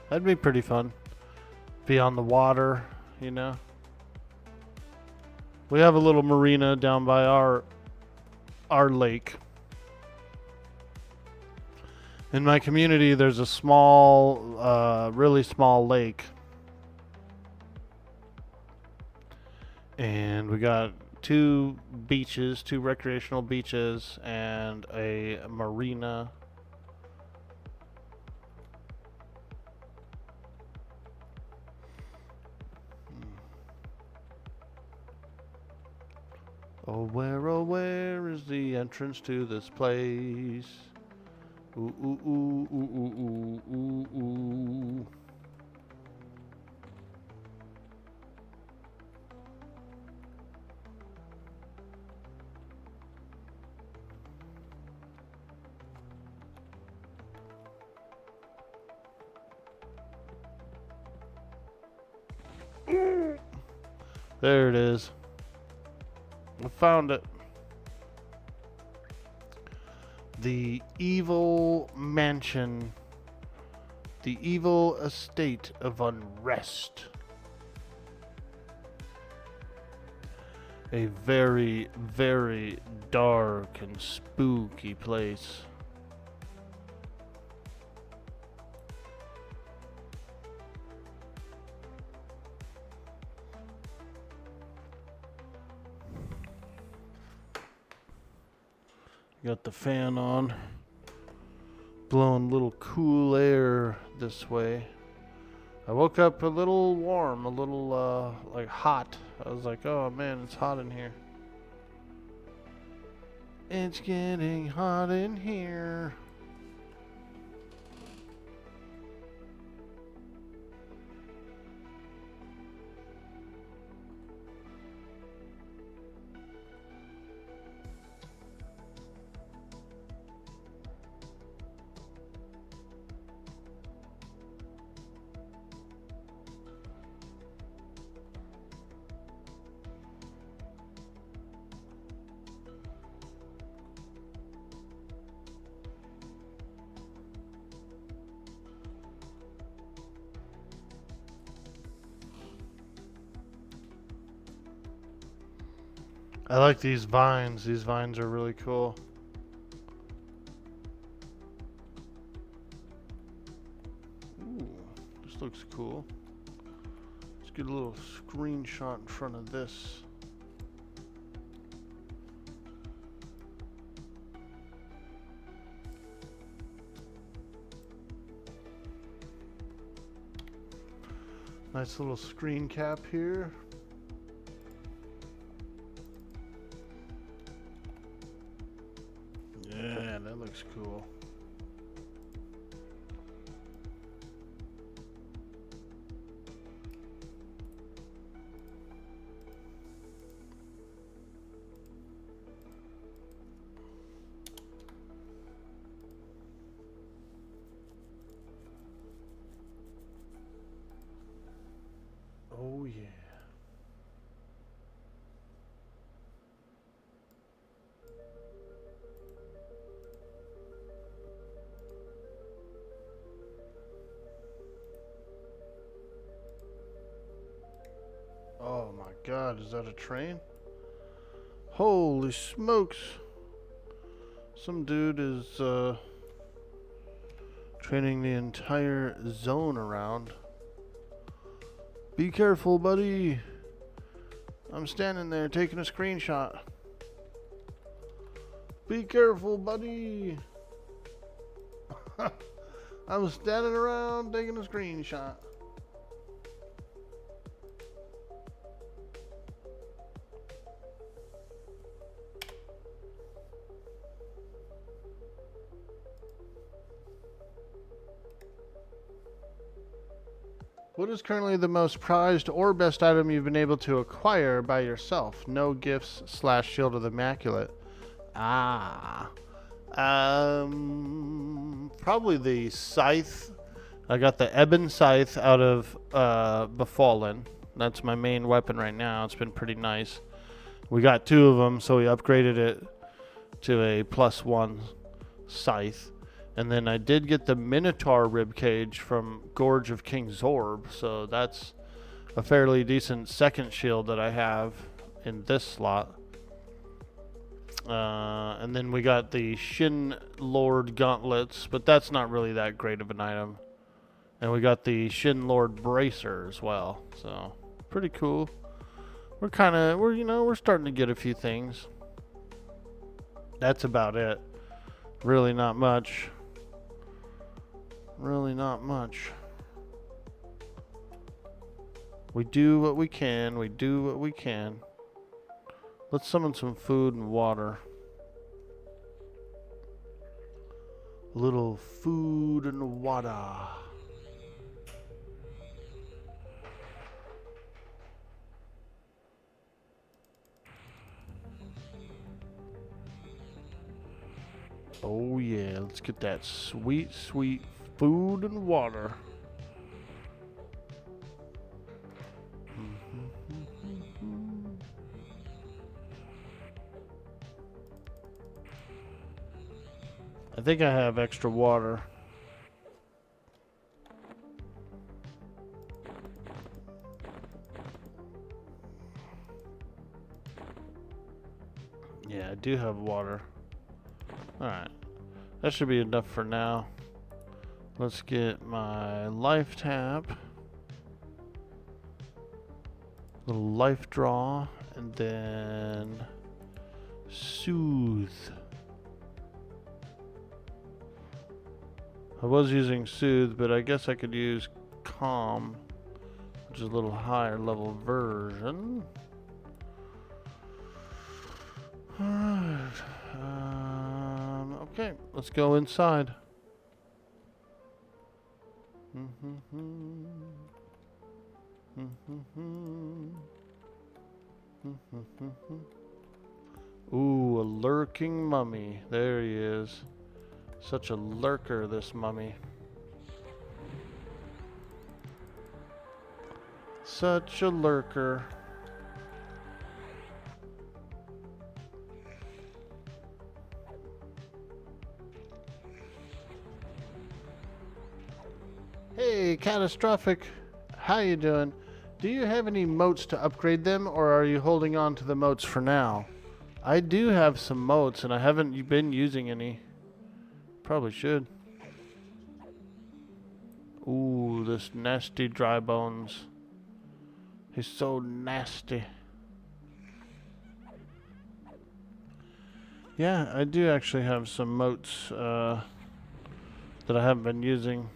That'd be pretty fun. Be on the water, you know. We have a little marina down by our lake. In my community, there's a small, really small lake. And we got two beaches, two recreational beaches, and a marina. Oh, where is the entrance to this place? Ooh, ooh, ooh, ooh, ooh, ooh, ooh, ooh. There it is. I found it. The evil mansion. The evil estate of Unrest. A very, very dark and spooky place. Got the fan on, blowing a little cool air this way. I woke up a little warm, a little like hot. I was like, oh man, it's hot in here. It's getting hot in here. I like these vines. These vines are really cool. Ooh, this looks cool. Let's get a little screenshot in front of this. Nice little screen cap here. Yeah, that looks cool. Oh yeah. Oh my god, is that a train? Holy smokes. Some dude is training the entire zone around. Be careful, buddy. I'm standing there taking a screenshot. Be careful, buddy. I was standing around taking a screenshot. What is currently the most prized or best item you've been able to acquire by yourself? No gifts / Shield of the Immaculate. Probably the scythe. I got the ebon scythe out of Befallen. That's my main weapon right now. It's been pretty nice. We got 2 of them, so we upgraded it to a +1 scythe. And then I did get the Minotaur ribcage from Gorge of King Zorb, so that's a fairly decent second shield that I have in this slot. And then we got the Shin Lord gauntlets, but that's not really that great of an item. And we got the Shin Lord bracer as well, so pretty cool. We're starting to get a few things. That's about it. Really not much. Really not much. We do what we can. We do what we can. Let's summon some food and water. A little food and water. Oh yeah, let's get that sweet, sweet food and water. I think I have extra water. Yeah, I do have water. Alright. That should be enough for now. Let's get my life tab. Little life draw. And then soothe. I was using soothe, but I guess I could use calm, which is a little higher level version. Alright. Okay, let's go inside. Ooh, a lurking mummy. There he is. Such a lurker, this mummy. Such a lurker. Hey, Catastrophic. How you doing? Do you have any moats to upgrade them, or are you holding on to the moats for now? I do have some moats, and I haven't been using any. Probably should. Ooh, this nasty dry bones. He's so nasty. Yeah, I do actually have some moats that I haven't been using.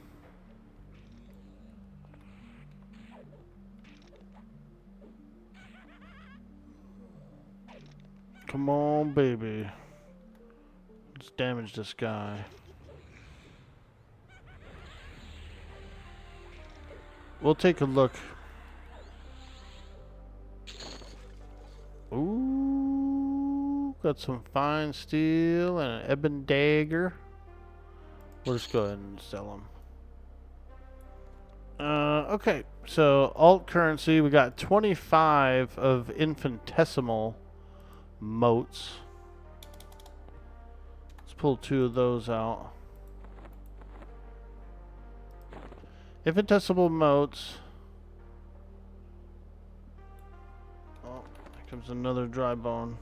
Come on, baby. Let's damage this guy. We'll take a look. Ooh, got some fine steel and an ebon dagger. We'll just go ahead and sell them. Okay, so alt currency, we got 25 of infinitesimal moats. Let's pull 2 of those out. Infinitesimal moats. Oh, here comes another dry bone.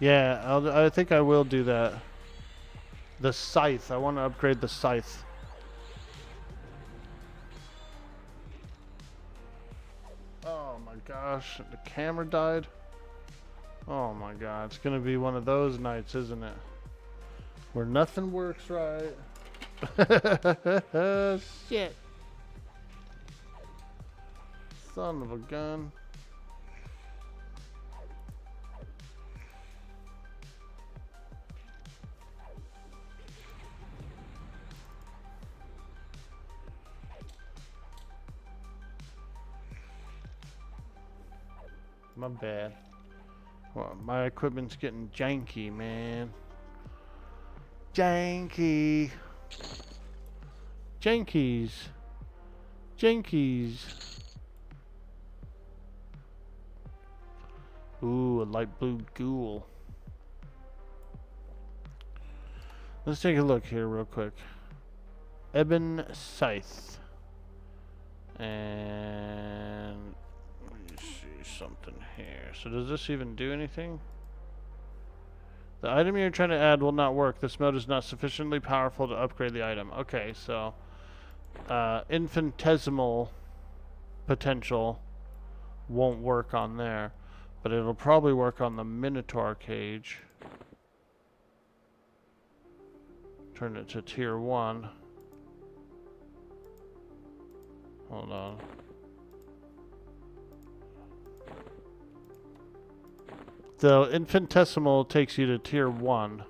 Yeah, I think I will do that. The scythe. I want to upgrade the scythe. Oh my gosh, the camera died. Oh my god, it's gonna be one of those nights, isn't it? Where nothing works right. Shit. Son of a gun. My bad. Well, my equipment's getting janky, man. Janky. Jankies. Jankies. Ooh, a light blue ghoul. Let's take a look here real quick. Ebon Scythe. And let me see something here. So does this even do anything? The item you're trying to add will not work. This mode is not sufficiently powerful to upgrade the item. Okay, so infinitesimal potential won't work on there, but it'll probably work on the Minotaur cage. Turn it to tier 1. Hold on. The infinitesimal takes you to tier 1,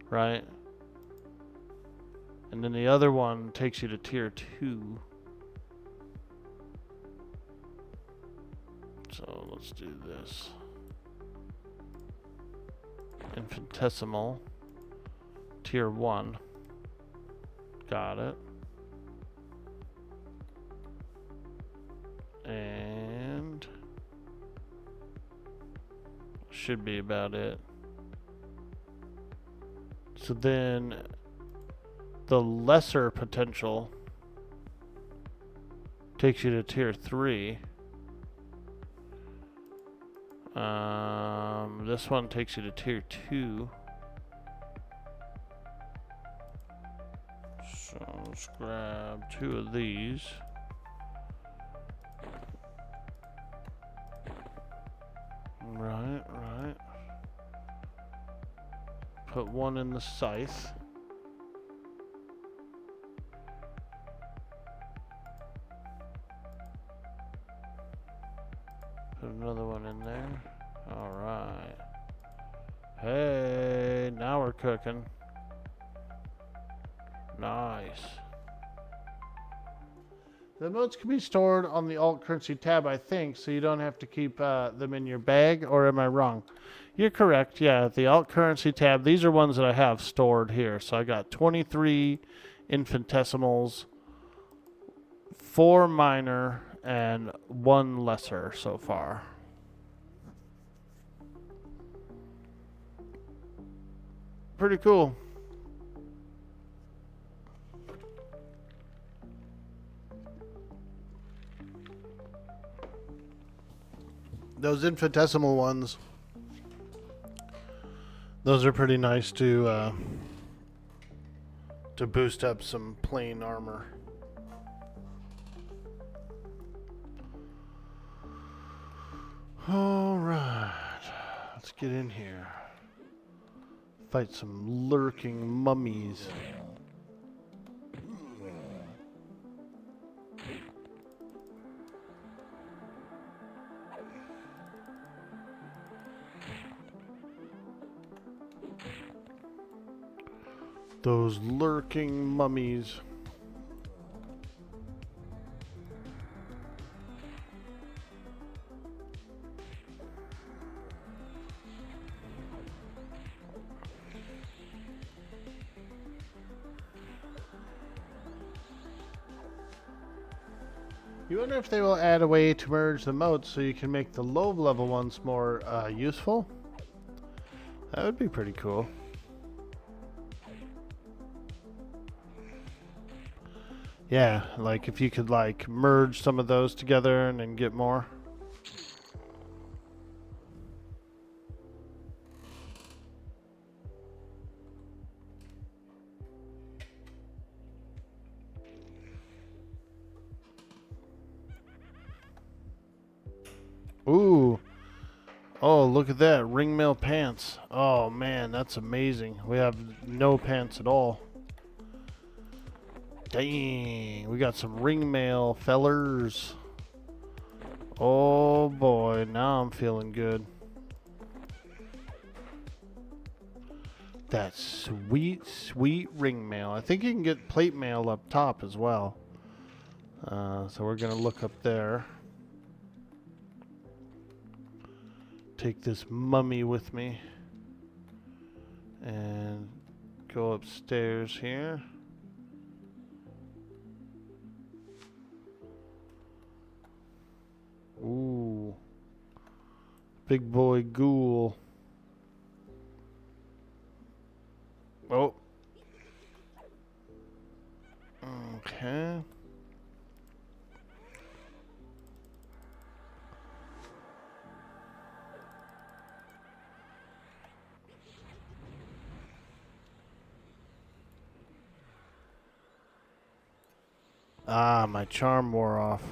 right? And then the other one takes you to tier 2. So let's do this. Infinitesimal, tier 1. Got it. And should be about it. So then the lesser potential takes you to tier 3. This one takes you to tier 2. So let's grab 2 of these. Right. Put 1 in the scythe. Put another one in there. Alright. Hey, now we're cooking. Nice. The modes can be stored on the alt currency tab, I think, so you don't have to keep them in your bag, or am I wrong? You're correct, yeah, the alt currency tab, these are ones that I have stored here. So I got 23 infinitesimals, 4 minor, and 1 lesser so far. Pretty cool. Those infinitesimal ones, those are pretty nice to boost up some plain armor. All right, let's get in here. Fight some lurking mummies. Those lurking mummies. You wonder if they will add a way to merge the modes so you can make the low level ones more useful? That would be pretty cool. Yeah, like if you could like merge some of those together and then get more. Ooh. Oh, look at that. Ringmail pants. Oh man, that's amazing. We have no pants at all. Dang, we got some ringmail fellers. Oh boy, now I'm feeling good. That sweet, sweet ringmail. I think you can get plate mail up top as well. So we're gonna look up there. Take this mummy with me. And go upstairs here. Ooh. Big boy ghoul. Oh. Okay. Ah, my charm wore off.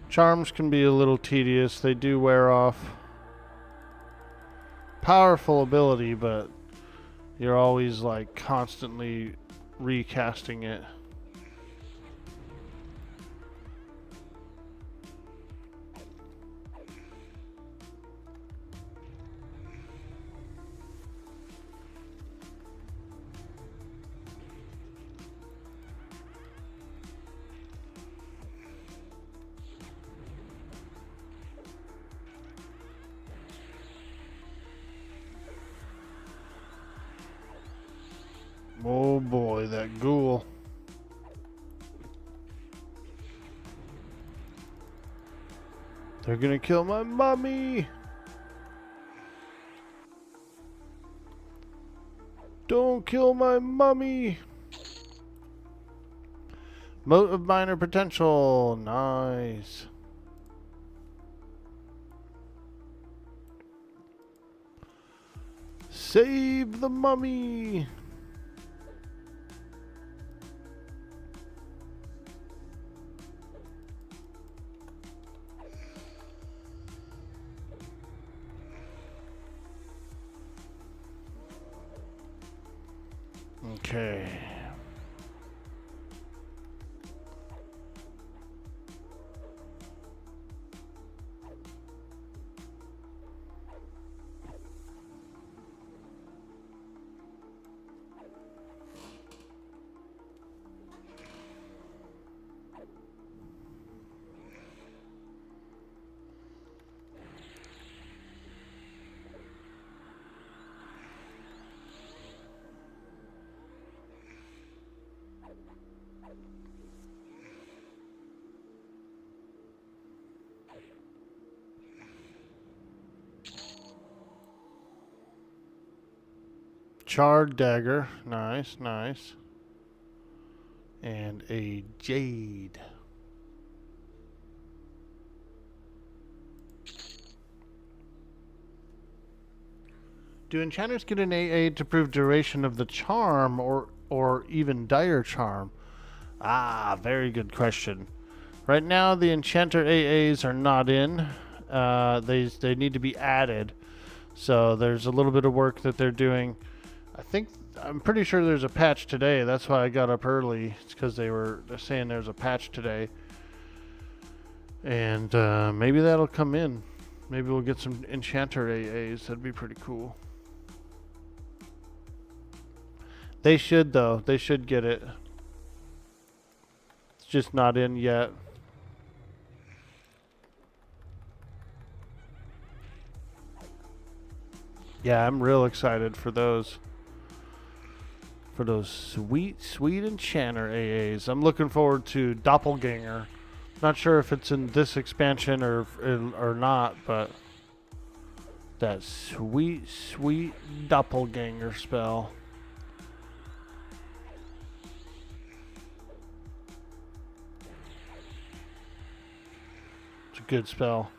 Charms can be a little tedious. They do wear off. Powerful ability, but you're always like constantly recasting it. Oh boy, that ghoul. They're gonna kill my mummy. Don't kill my mummy. Mote of minor potential. Nice. Save the mummy. Okay. Charred dagger. Nice, nice. And a jade. Do enchanters get an AA to prove duration of the charm or even dire charm? Ah, very good question. Right now the enchanter AAs are not in. They need to be added. So there's a little bit of work that they're doing. I'm pretty sure there's a patch today. That's why I got up early. It's because they're saying there's a patch today. And maybe that'll come in. Maybe we'll get some enchanter AAs. That'd be pretty cool. They should, though. They should get it. It's just not in yet. Yeah, I'm real excited for those. For those sweet, sweet enchanter AAs. I'm looking forward to Doppelganger. Not sure if it's in this expansion or not, but that sweet, sweet Doppelganger spell. It's a good spell.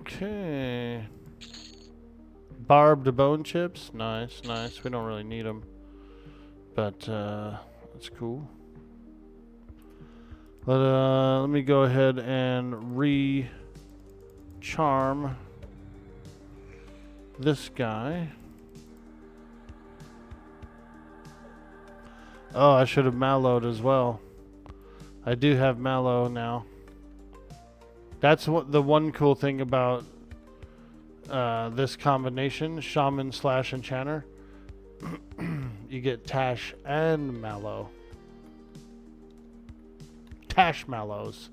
Okay. Barbed bone chips. Nice, nice. We don't really need them. But that's cool. Let me go ahead and re-charm this guy. Oh, I should have mallowed as well. I do have mallow now. That's what the one cool thing about this combination, Shaman slash Enchanter. You get Tash and Mallow. Tash Mallows.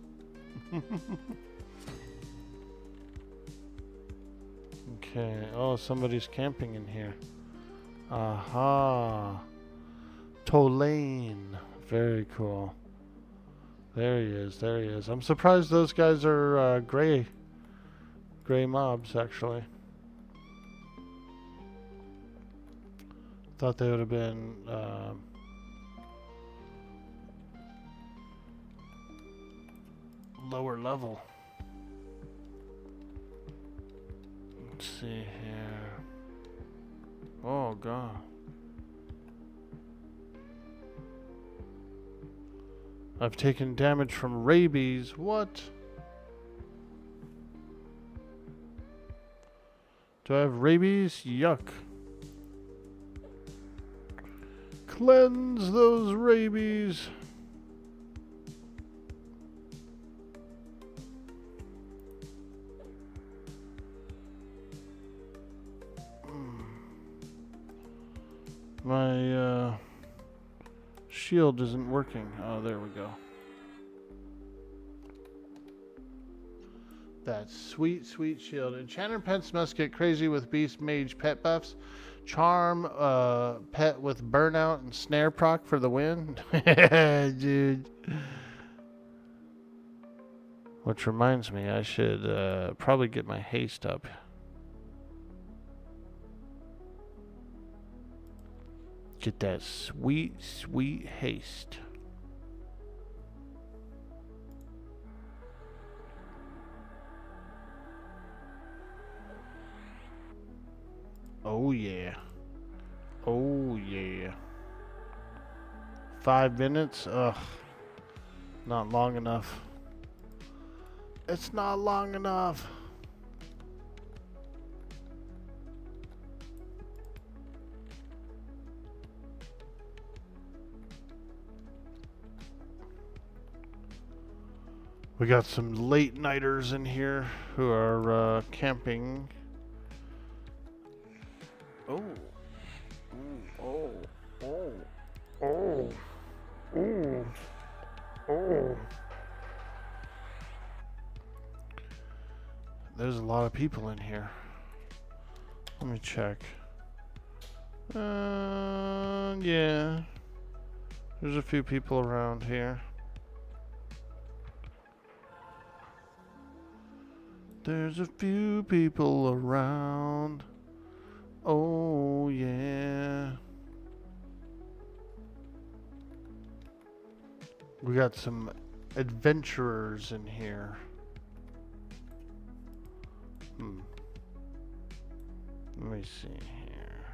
Okay. Oh, somebody's camping in here. Aha. Tolane. Very cool. There he is. There he is. I'm surprised those guys are gray mobs, actually. Thought they would have been lower level. Let's see here. Oh, God. I've taken damage from rabies. What? Do I have rabies? Yuck. Cleanse those rabies. My shield isn't working. Oh, there we go. That sweet, sweet shield. Enchanter pets must get crazy with beast mage pet buffs. Charm pet with burnout and snare proc for the win. Dude. Which reminds me, I should probably get my haste up. Get that sweet, sweet haste. Oh yeah. Oh yeah. 5 minutes? Ugh. Not long enough. It's not long enough. We got some late nighters in here who are camping. Oh. Oh. Oh. Oh. Oh. Oh. There's a lot of people in here. Let me check. Yeah. There's a few people around here. There's a few people around. Oh, yeah. We got some adventurers in here. Let me see here.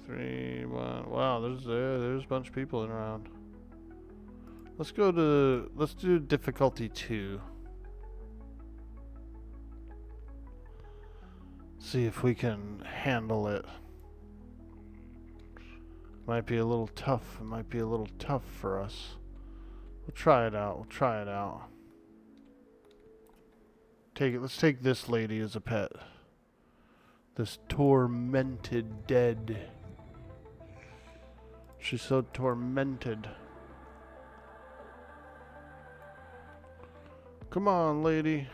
3, 1. Wow, there's a bunch of people in around. Let's do difficulty 2. See if we can handle it. Might be a little tough. It might be a little tough for us. We'll try it out. Let's take this lady as a pet. This tormented dead. She's so tormented. Come on, lady.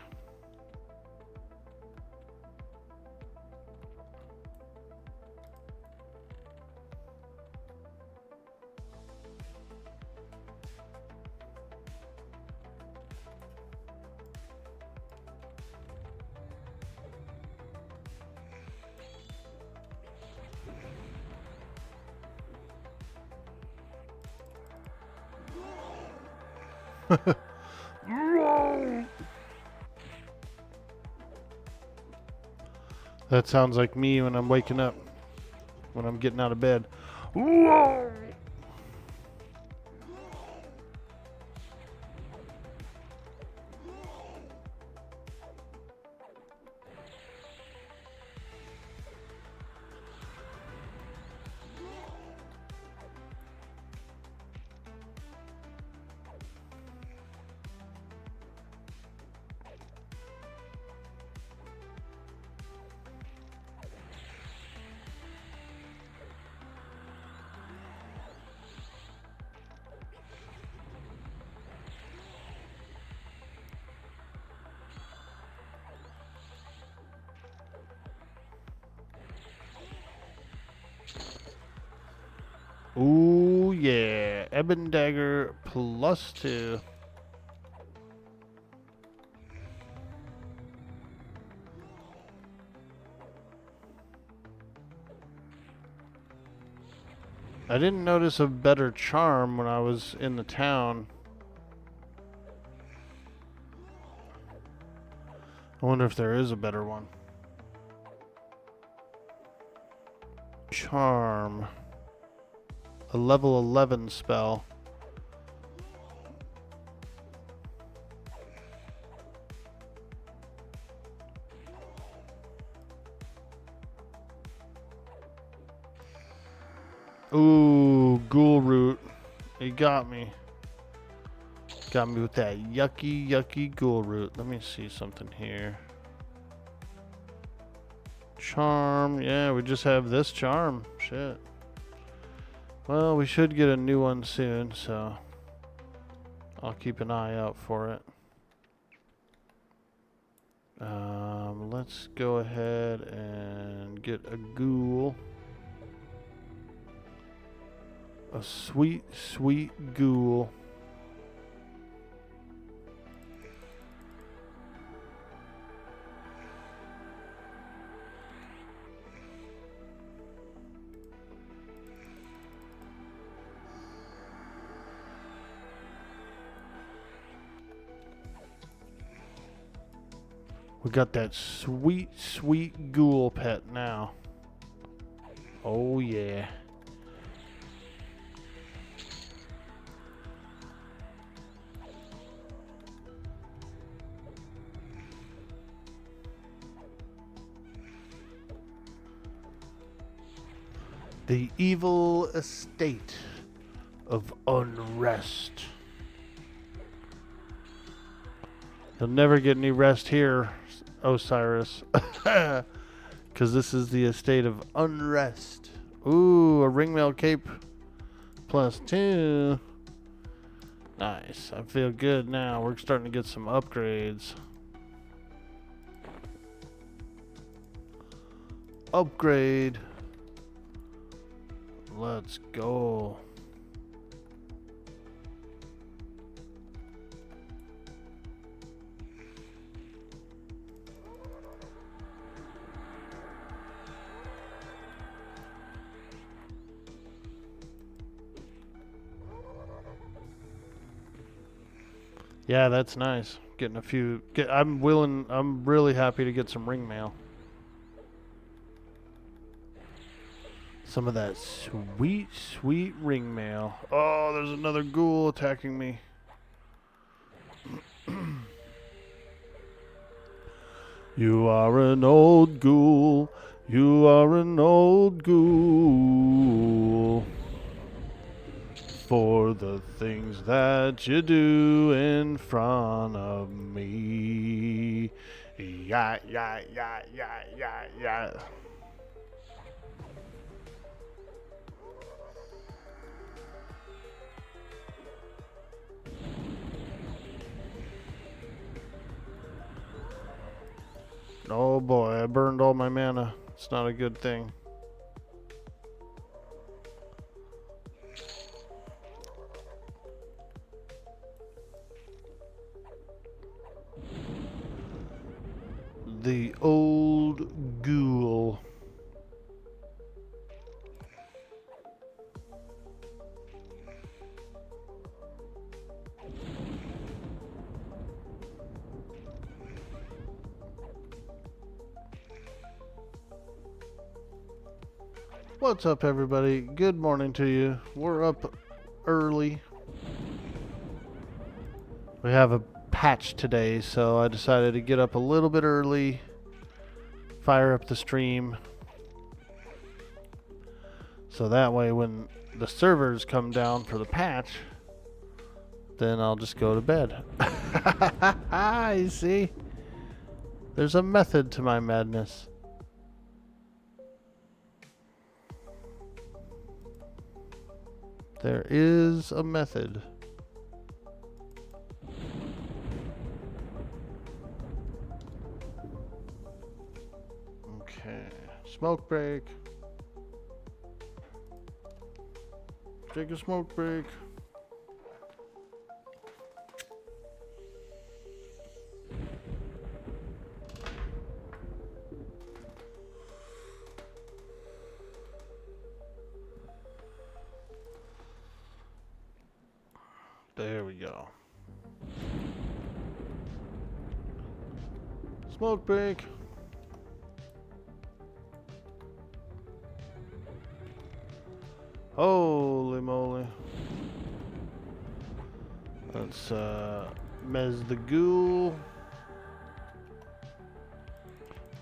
That sounds like me when I'm waking up, when I'm getting out of bed. Ooh, yeah. Ebon Dagger +2. I didn't notice a better charm when I was in the town. I wonder if there is a better one. Charm. A level 11 spell. Ooh, ghoul root. He got me. Got me with that yucky, yucky ghoul root. Let me see something here. Charm. Yeah, we just have this charm. Shit. Well, we should get a new one soon, so I'll keep an eye out for it. Let's go ahead and get a ghoul. A sweet, sweet ghoul. We got that sweet, sweet ghoul pet now. Oh, yeah. The evil estate of Unrest. You'll never get any rest here, Osiris. Because this is the estate of Unrest. Ooh, a ringmail cape +2. Nice. I feel good now. We're starting to get some upgrades. Upgrade. Let's go. Yeah, that's nice. Getting a few. I'm really happy to get some ring mail. Some of that sweet, sweet ring mail. Oh, there's another ghoul attacking me. You are an old ghoul. You are an old ghoul. For the things that you do in front of me. Yeah, yeah, yeah, yeah, yeah, yeah. Oh boy, I burned all my mana. It's not a good thing. The old ghoul. What's up, everybody? Good morning to you. We're up early. We have a patch today, so I decided to get up a little bit early, fire up the stream, so that way when the servers come down for the patch, then I'll just go to bed. You see? There's a method to my madness. There is a method. Okay, smoke break. Take a smoke break. There we go. Smoke break. Holy moly. Let's Mez the Ghoul.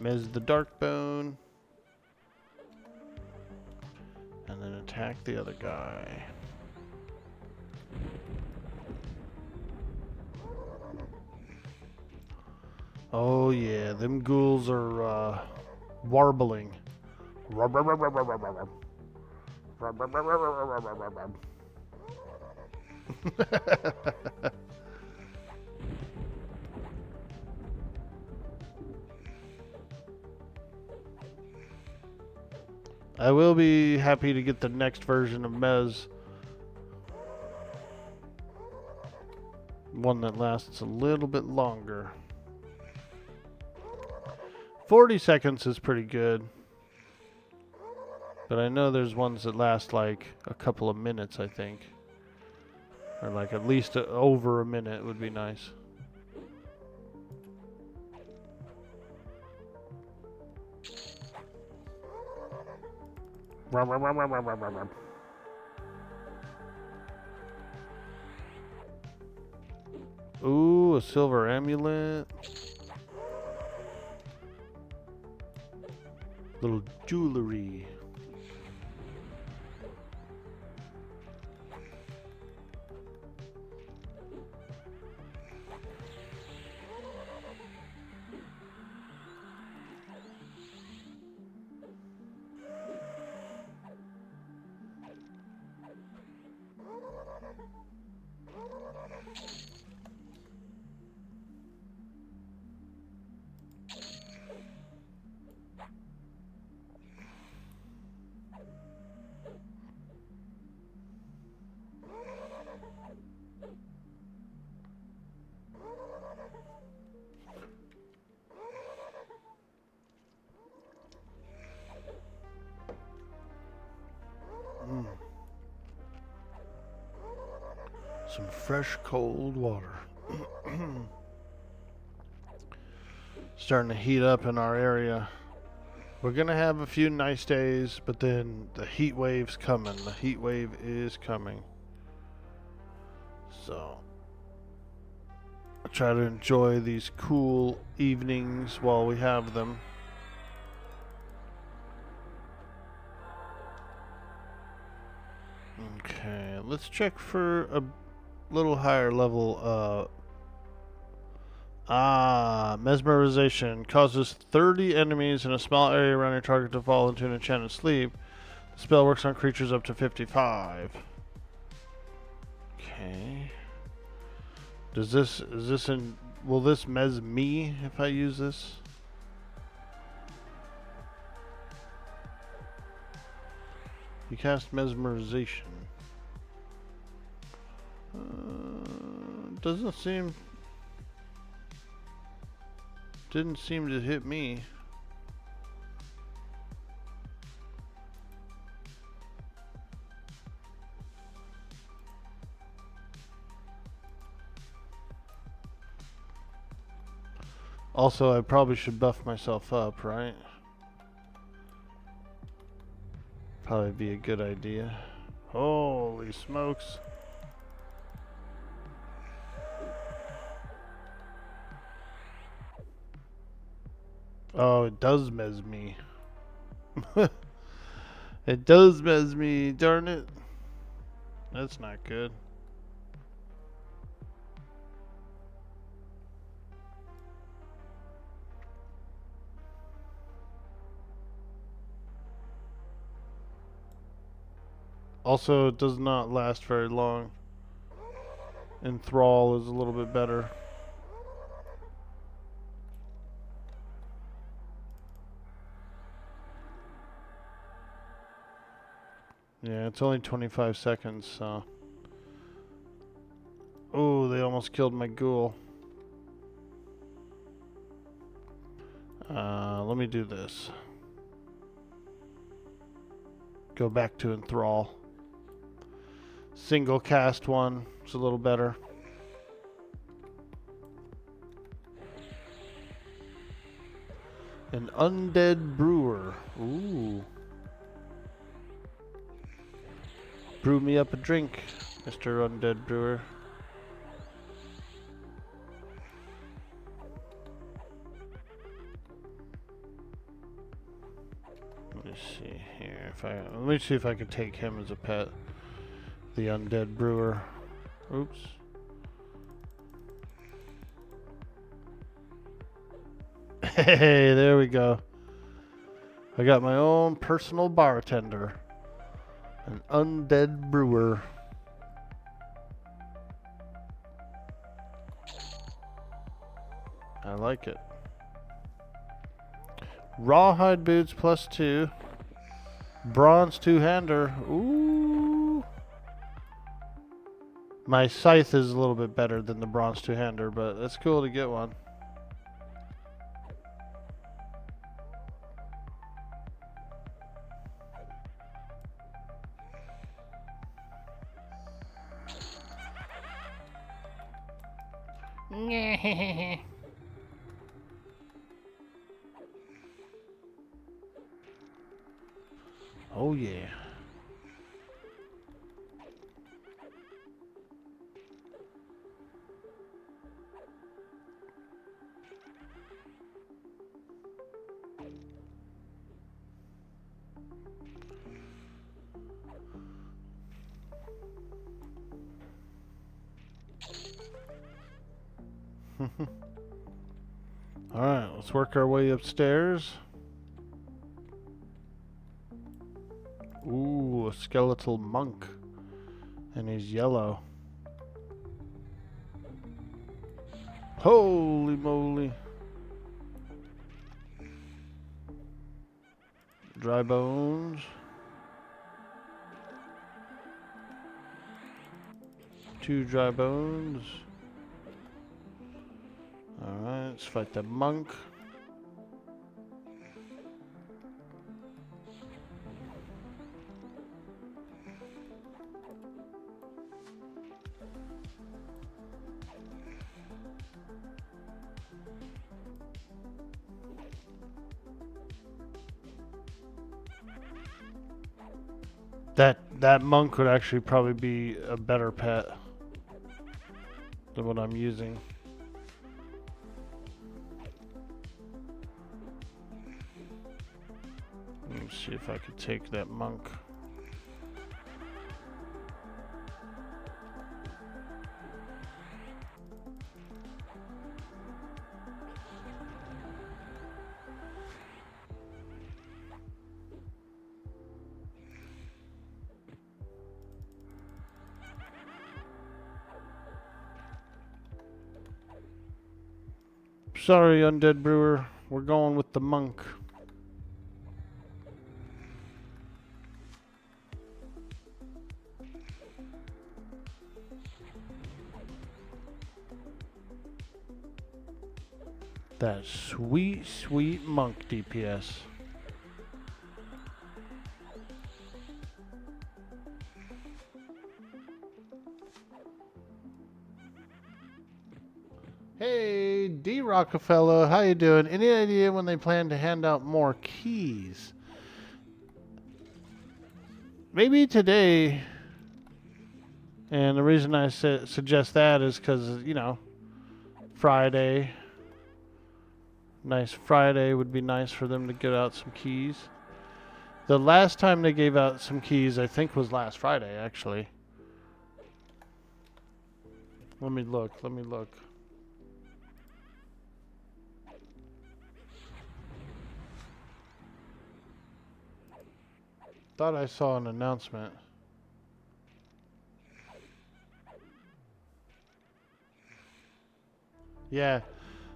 Mez the Darkbone. And then attack the other guy. Oh yeah, them ghouls are warbling. I will be happy to get the next version of Mez. One that lasts a little bit longer. 40 seconds is pretty good. But I know there's ones that last like a couple of minutes, I think. Or like at least over a minute would be nice. Ooh, a silver amulet. Little jewelry. Some fresh cold water. Starting to heat up in our area. We're gonna have a few nice days, but then the heat wave's coming. The heat wave is coming. So I try to enjoy these cool evenings while we have them. Okay, let's check for a little higher level. Mesmerization causes 30 enemies in a small area around your target to fall into an enchanted sleep. The spell works on creatures up to 55. Okay. Will this mez me if I use this? You cast mesmerization. Didn't seem to hit me. Also, I probably should buff myself up, right? Probably be a good idea. Holy smokes. Oh, it does mez me. It does mez me, darn it. That's not good. Also, it does not last very long. Enthrall is a little bit better. Yeah, it's only 25 seconds, so... Oh, they almost killed my ghoul. Let me do this. Go back to enthrall. Single cast one. It's a little better. An undead brewer. Ooh. Brew me up a drink, Mr. Undead Brewer. Let me see here. Let me see if I can take him as a pet. The Undead Brewer. Oops. Hey, there we go. I got my own personal bartender. An Undead Brewer. I like it. Rawhide boots +2. Bronze two-hander. Ooh. My scythe is a little bit better than the bronze two-hander, but it's cool to get one. Oh yeah. Alright, let's work our way upstairs. Ooh, a skeletal monk. And he's yellow. Holy moly. Dry bones. Two dry bones. Alright, let's fight the monk. That monk would actually probably be a better pet than what I'm using. Let me see if I could take that monk. Sorry, Undead Brewer. We're going with the monk. That sweet, sweet monk DPS. Hey, D Rockefeller, how you doing? Any idea when they plan to hand out more keys? Maybe today. And the reason I suggest that is because, you know, Friday. Nice Friday would be nice for them to get out some keys. The last time they gave out some keys, I think, was last Friday, actually. Let me look. Thought I saw an announcement. Yeah.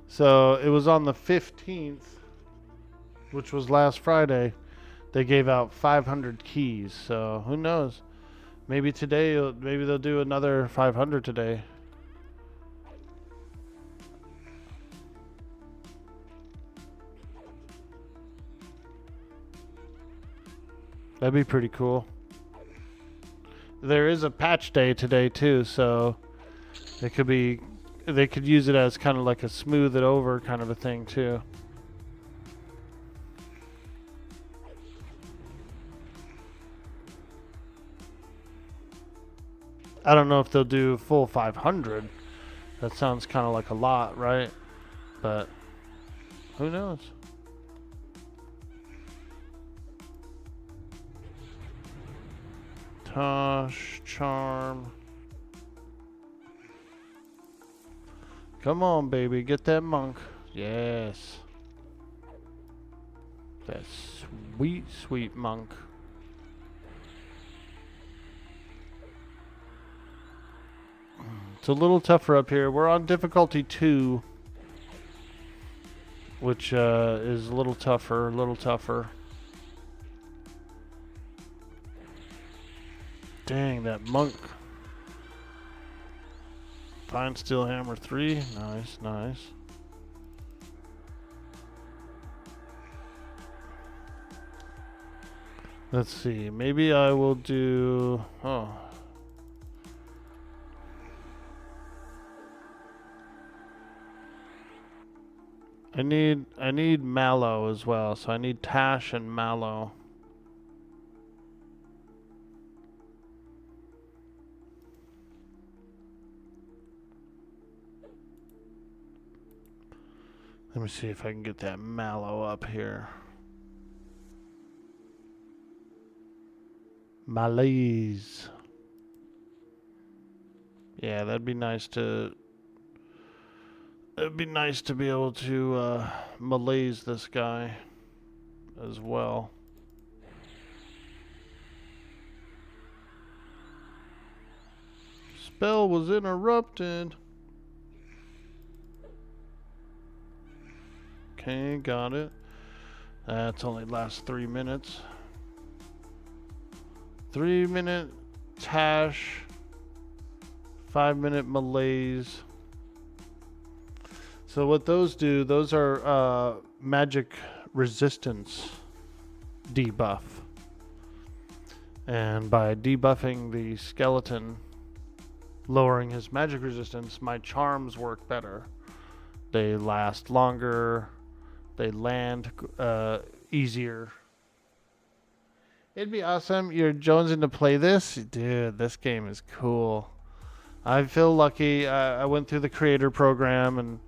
So it was on the 15th, which was last Friday. they gave out 500 keys. So who knows? Maybe today, maybe they'll do another 500 today. That'd be pretty cool. There is a patch day today too, so it could be, they could use it as kind of like a smooth it over kind of a thing too. I don't know if they'll do full 500. That sounds kind of like a lot, right? But who knows? Tosh, Charm. Come on, baby. Get that monk. Yes. That sweet, sweet monk. It's a little tougher up here. We're on difficulty 2. Which is a little tougher, Dang, that monk. Fine steel hammer 3. Nice, nice. Let's see. Maybe I will do... Oh. I need mallow as well, so I need Tash and mallow. Let me see if I can get that mallow up here. Malaise. Yeah, that'd be nice to... It'd be nice to be able to malaise this guy as well. Spell was interrupted. Okay, got it. That's only lasts 3 minutes. 3-minute Tash. 5-minute malaise. So what those do, those are magic resistance debuff. And by debuffing the skeleton, lowering his magic resistance, my charms work better. They last longer. They land easier. It'd be awesome. You're jonesing to play this? Dude, this game is cool. I feel lucky. I went through the creator program and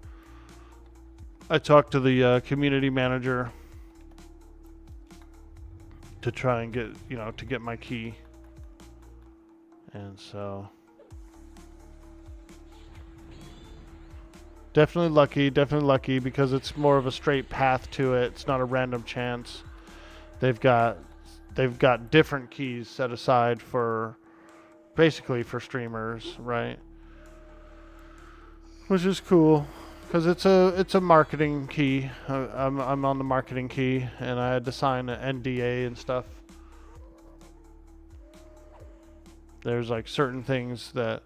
I talked to the community manager to try and get, to get my key. And so definitely lucky because it's more of a straight path to it. It's not a random chance. They've got different keys set aside for basically for streamers, right? Which is cool. Because it's a marketing key. I'm on the marketing key, and I had to sign an NDA and stuff. There's like certain things that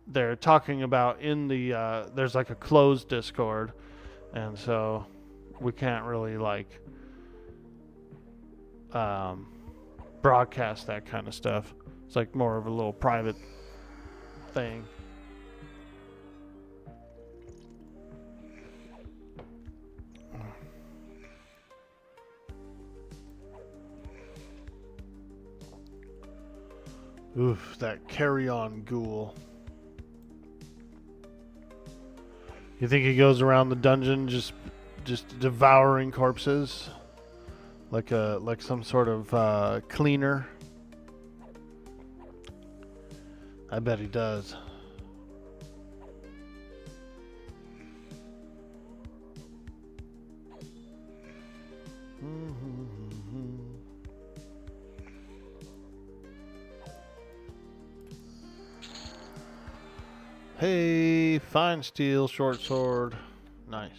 they're talking about in the there's like a closed Discord, and so we can't really like broadcast that kind of stuff. It's like more of a little private thing. Oof, that carry-on ghoul. You think he goes around the dungeon just devouring corpses? Like some sort of cleaner? I bet he does. Hey, fine steel, short sword. Nice.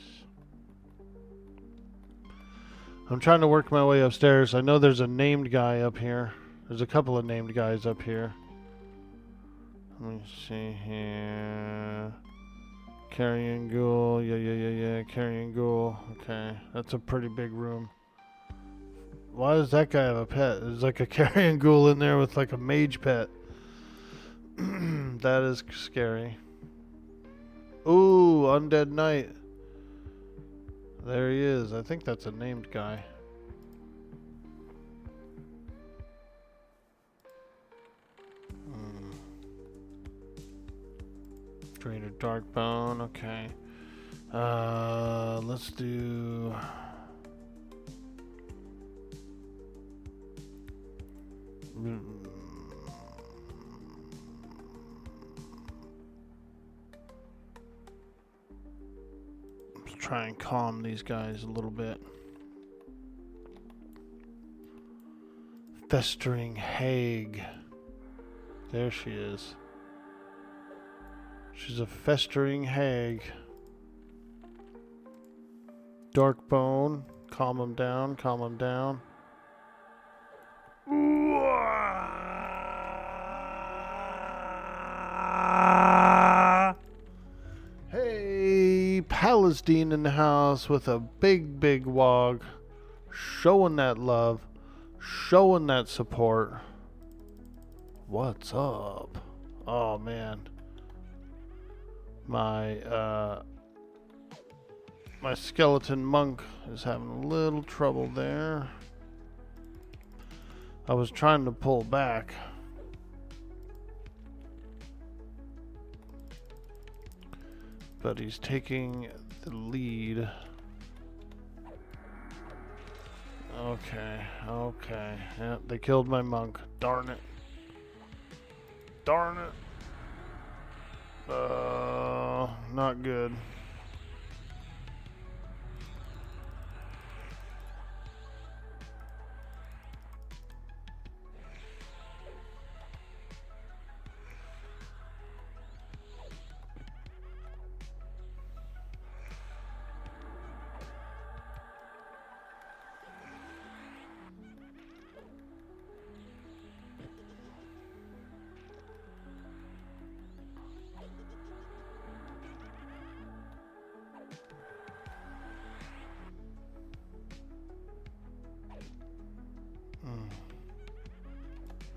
I'm trying to work my way upstairs. I know there's a named guy up here. There's a couple of named guys up here. Let me see here. Carrion ghoul. Yeah. Carrion ghoul. Okay. That's a pretty big room. Why does that guy have a pet? There's like a carrion ghoul in there with like a mage pet. That is scary. Ooh, Undead Knight. There he is. I think that's a named guy. Trader Darkbone. Okay. Let's do... Let's try and calm these guys a little bit. Festering Hag. There she is. She's a festering hag. Darkbone. Calm him down. Calm him down. Hey, Palestine in the house with a big wog. Showing that love. Showing that support. What's up? Oh, man. My skeleton monk is having a little trouble there. I was trying to pull back. But he's taking the lead. Okay. Yeah, they killed my monk. Darn it. Not good.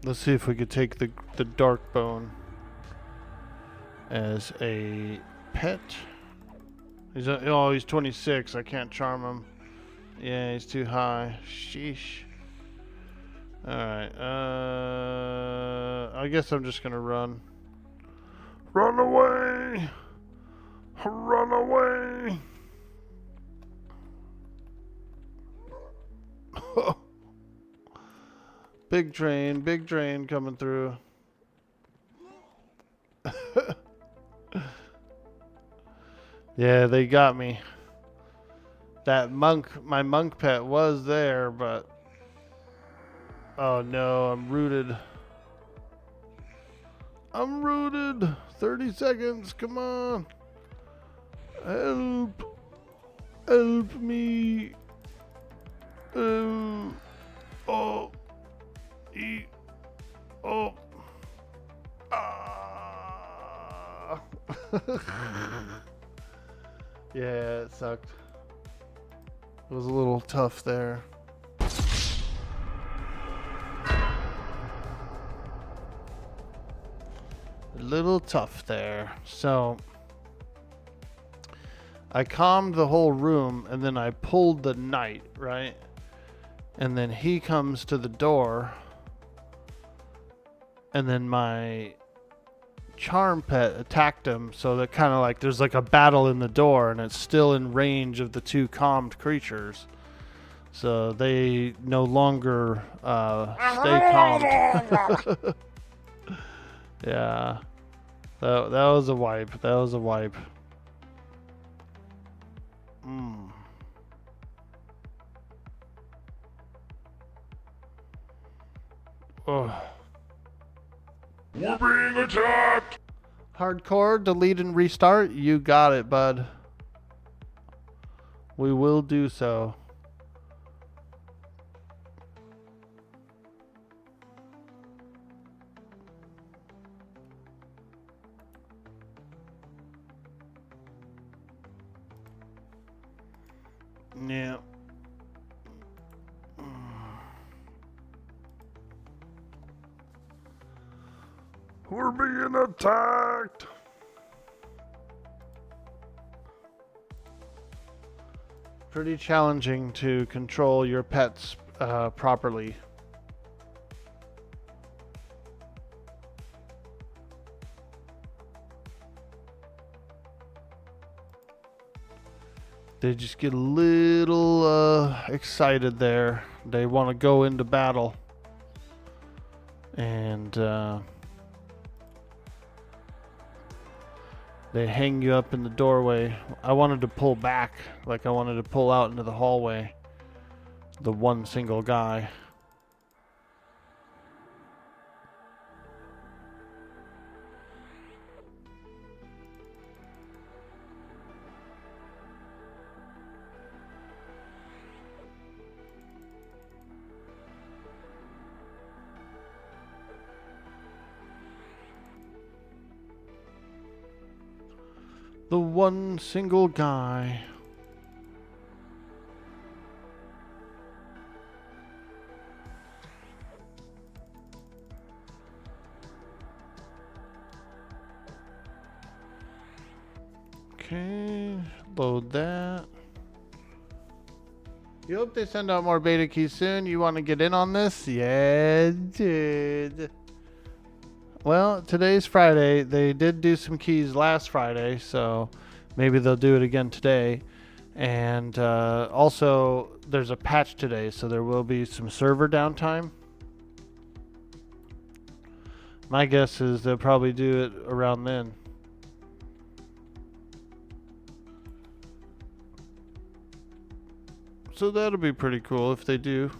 Let's see if we could take the Darkbone as a pet. He's 26. I can't charm him. Yeah, he's too high. Sheesh. Alright. I guess I'm just gonna run. Run away! Run away! Big train coming through. Yeah, they got me. That my monk pet was there, but... Oh no, I'm rooted. 30 seconds, come on. Help. Help me. Oh. Oh. Ah. Yeah, it sucked. It was a little tough there. A little tough there. So I calmed the whole room and then I pulled the knight, right? And then he comes to the door. And then my charm pet attacked him, so that kind of like there's like a battle in the door and it's still in range of the two calmed creatures, so they no longer stay calmed. Yeah, that was a wipe. Oh. We're being attacked! Hardcore, delete and restart. You got it, bud. We will do so. We're being attacked. Pretty challenging to control your pets properly. They just get a little excited there. They want to go into battle. And they hang you up in the doorway. I wanted to pull back, like I wanted to pull out into the hallway. The one single guy. The one single guy. Okay, load that. You hope they send out more beta keys soon. You want to get in on this? Yeah, dude. Well, today's Friday. They did do some keys last Friday, so maybe they'll do it again today. And also, there's a patch today, so there will be some server downtime. My guess is they'll probably do it around then. So that'll be pretty cool if they do.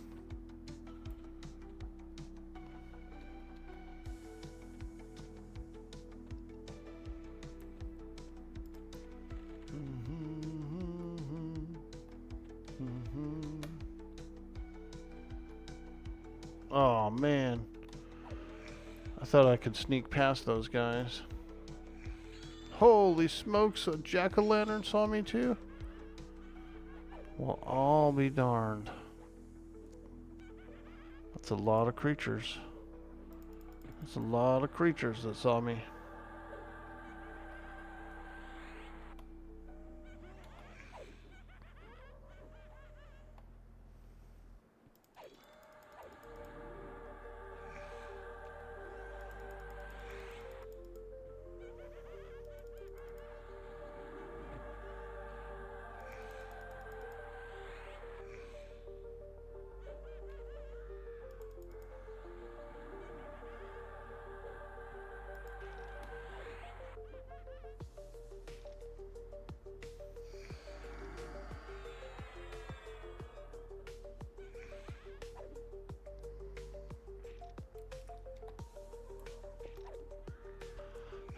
Oh man, I thought I could sneak past those guys. Holy smokes, a jack-o'-lantern saw me too? Well, I'll be darned. That's a lot of creatures. That's a lot of creatures that saw me.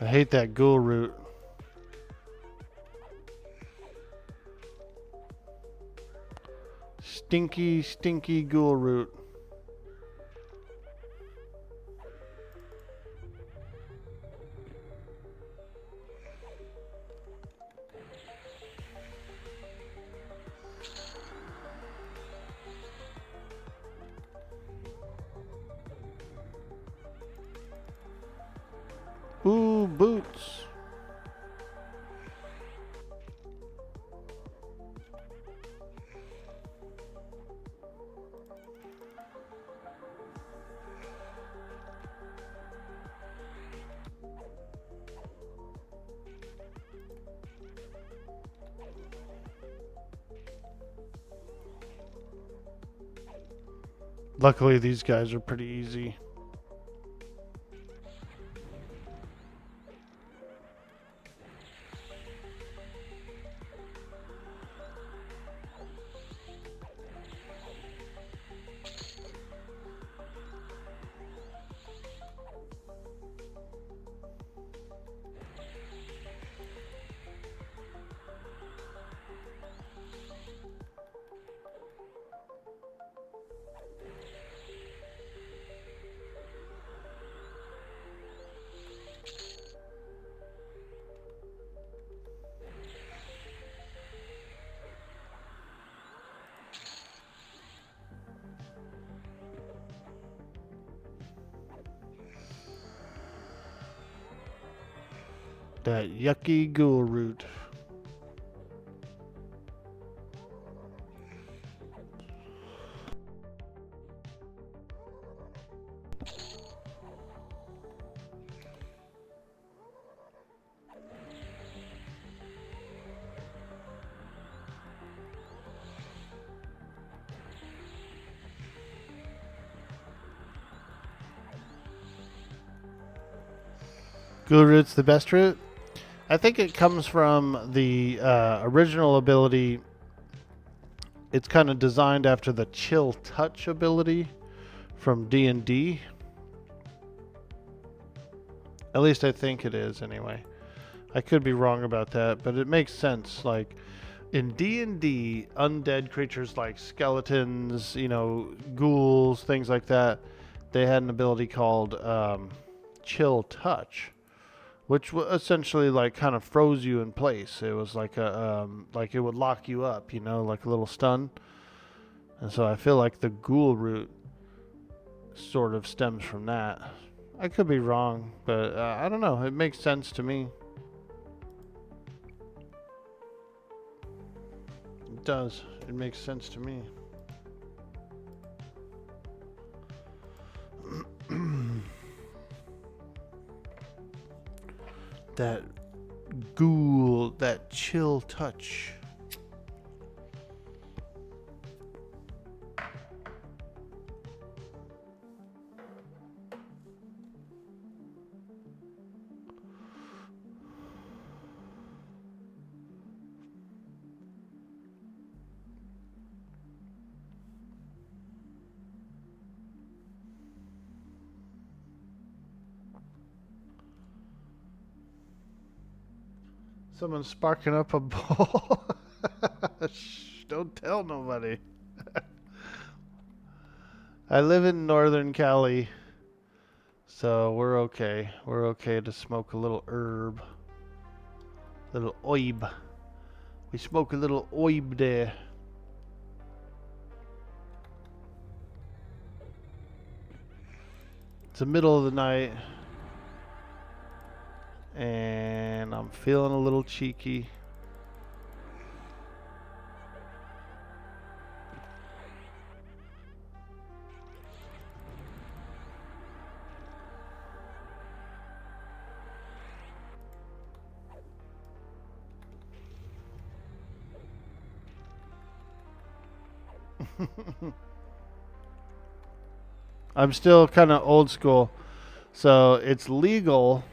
I hate that ghoul root. Stinky, stinky ghoul root. Ooh, boots. Luckily, these guys are pretty easy. That yucky ghoul root. Ghoul root's the best root? I think it comes from the original ability. It's kind of designed after the chill touch ability from D&D. At least I think it is anyway. I could be wrong about that, but it makes sense. Like in D&D, undead creatures like skeletons, ghouls, things like that, they had an ability called chill touch, which essentially like kind of froze you in place. It was like like it would lock you up, like a little stun. And so I feel like the ghoul root sort of stems from that. I could be wrong, but I don't know. It makes sense to me. It does. It makes sense to me. That ghoul, that chill touch. Someone's sparking up a bowl. Shh, don't tell nobody. I live in Northern Cali, so we're okay. We're okay to smoke a little herb. Little oib. We smoke a little oib there. It's the middle of the night. And I'm feeling a little cheeky. I'm still kind of old school. So it's legal,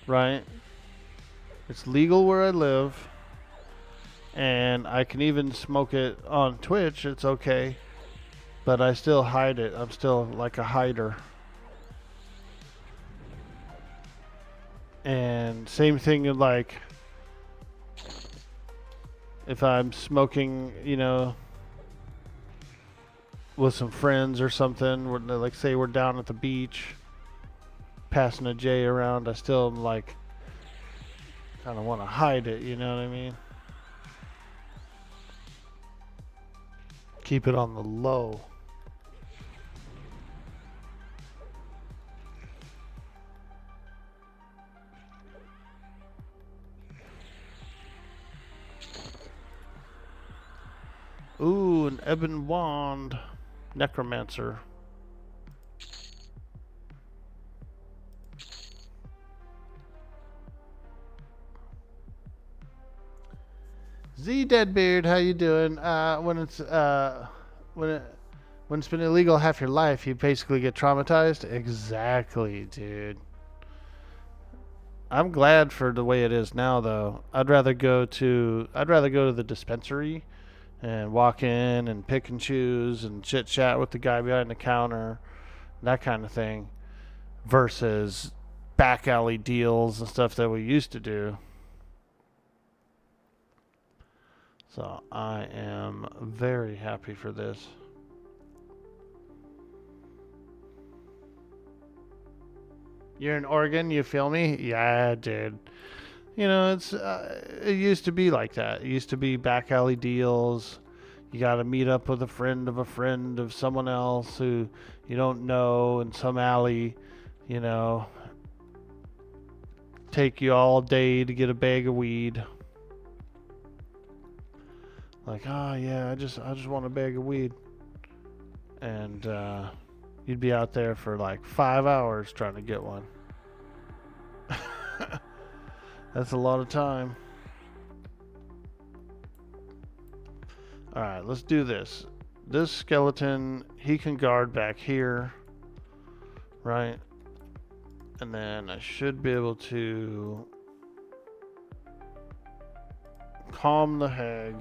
right? It's legal where I live. And I can even smoke it on Twitch. It's okay. But I still hide it. I'm still like a hider. And same thing like if I'm smoking, with some friends or something, like say we're down at the beach passing a J around, I still like kind of want to hide it, you know what I mean? Keep it on the low. Ooh, an ebon wand. Necromancer. Z Deadbeard, how you doing? When it's been illegal half your life, you basically get traumatized. Exactly, dude. I'm glad for the way it is now, though. I'd rather go to the dispensary and walk in and pick and choose and chit chat with the guy behind the counter, that kind of thing, versus back alley deals and stuff that we used to do. So I am very happy for this. You're in Oregon, you feel me? Yeah, dude. It used to be like that. It used to be back alley deals. You got to meet up with a friend of someone else who you don't know in some alley, take you all day to get a bag of weed. Like, oh yeah, I just want a bag of weed. And you'd be out there for like 5 hours trying to get one. That's a lot of time. Alright, let's do this. This skeleton, he can guard back here. Right? And then I should be able to calm the hag,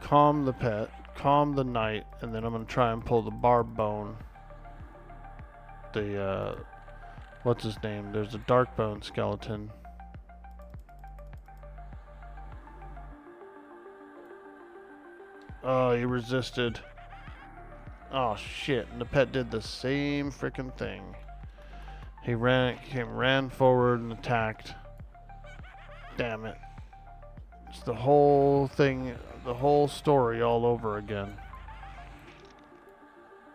calm the pet, calm the knight, and then I'm going to try and pull the barb bone. The, what's his name? There's a dark bone skeleton. Oh, he resisted. Oh shit, and the pet did the same freaking thing. He ran forward and attacked. Damn it. It's the whole thing, the whole story all over again.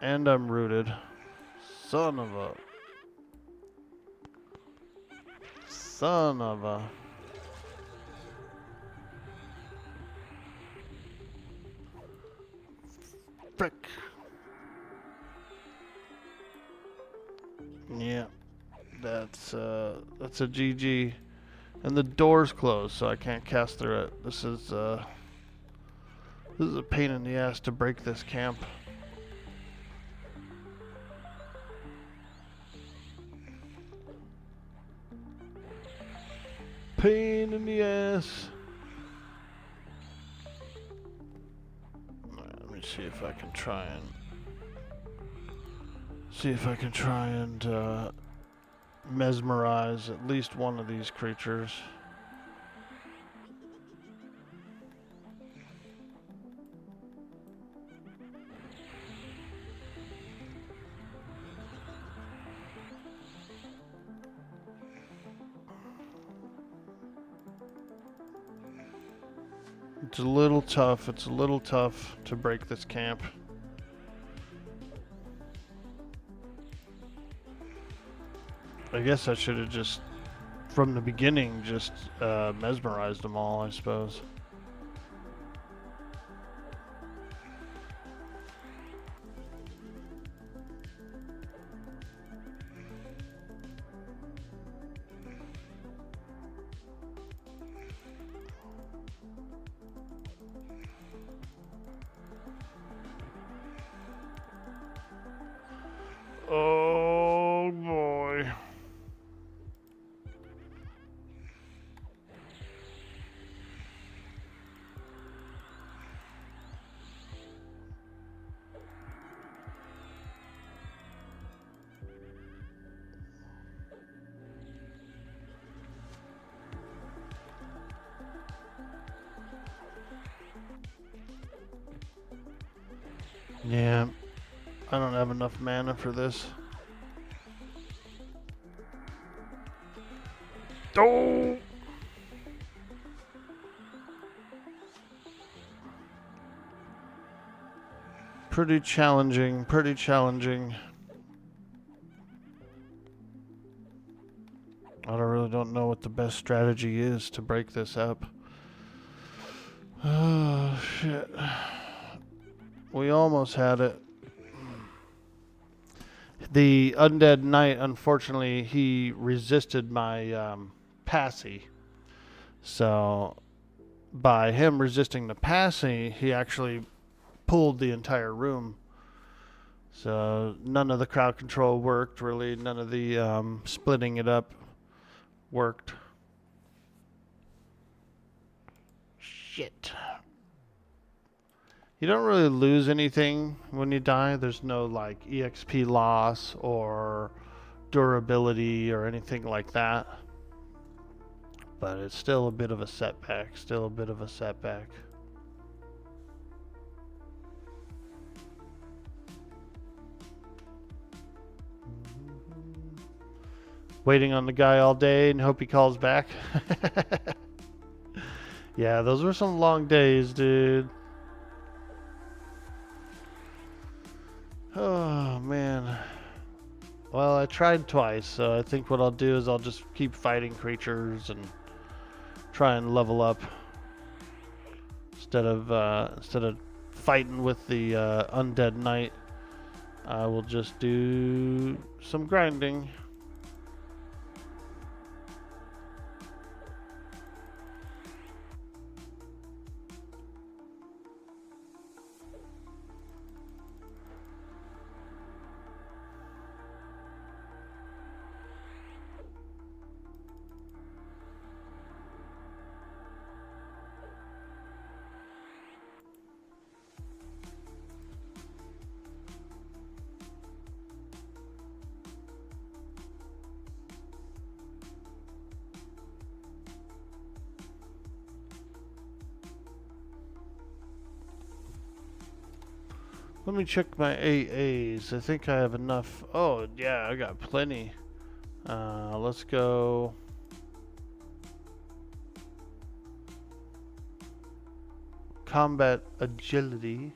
And I'm rooted. Son of a... Frick. Yeah. That's a GG. And the door's closed, so I can't cast through it. This is a pain in the ass to break this camp. Pain in the ass. Let me see if I can try and mesmerize at least one of these creatures. It's a little tough. It's a little tough to break this camp. I guess I should have just, from the beginning, just mesmerized them all, I suppose. Oh boy. Yeah, I don't have enough mana for this. Oh! Pretty challenging, pretty challenging. I really don't know what the best strategy is to break this up. Oh, shit. We almost had it. The Undead Knight, unfortunately, he resisted my passy. So, by him resisting the passy, he actually pulled the entire room. So, none of the crowd control worked, really. None of the splitting it up worked. Shit. You don't really lose anything when you die. There's no like EXP loss or durability or anything like that. But it's still a bit of a setback. Still a bit of a setback. Waiting on the guy all day and hope he calls back. Yeah, those were some long days, dude. Oh, man. Well, I tried twice, so I think what I'll do is I'll just keep fighting creatures and try and level up instead of fighting with the undead knight. I will just do some grinding. Let me check my AAs. I think I have enough. Oh, yeah, I got plenty. Let's go. Combat agility.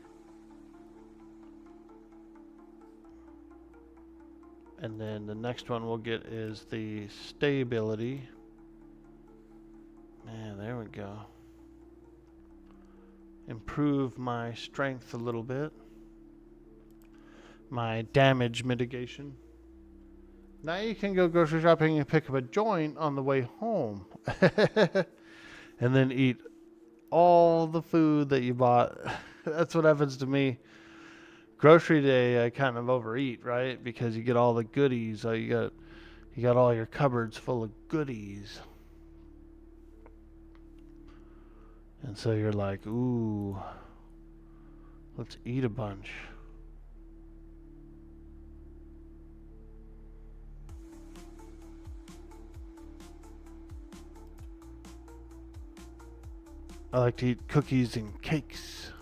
And then the next one we'll get is the stability. Man, there we go. Improve my strength a little bit. My damage mitigation. Now you can go grocery shopping and pick up a joint on the way home. And then eat all the food that you bought. That's what happens to me. Grocery day, I kind of overeat, right? Because you get all the goodies. You got all your cupboards full of goodies. And so you're like, ooh, let's eat a bunch. I like to eat cookies and cakes.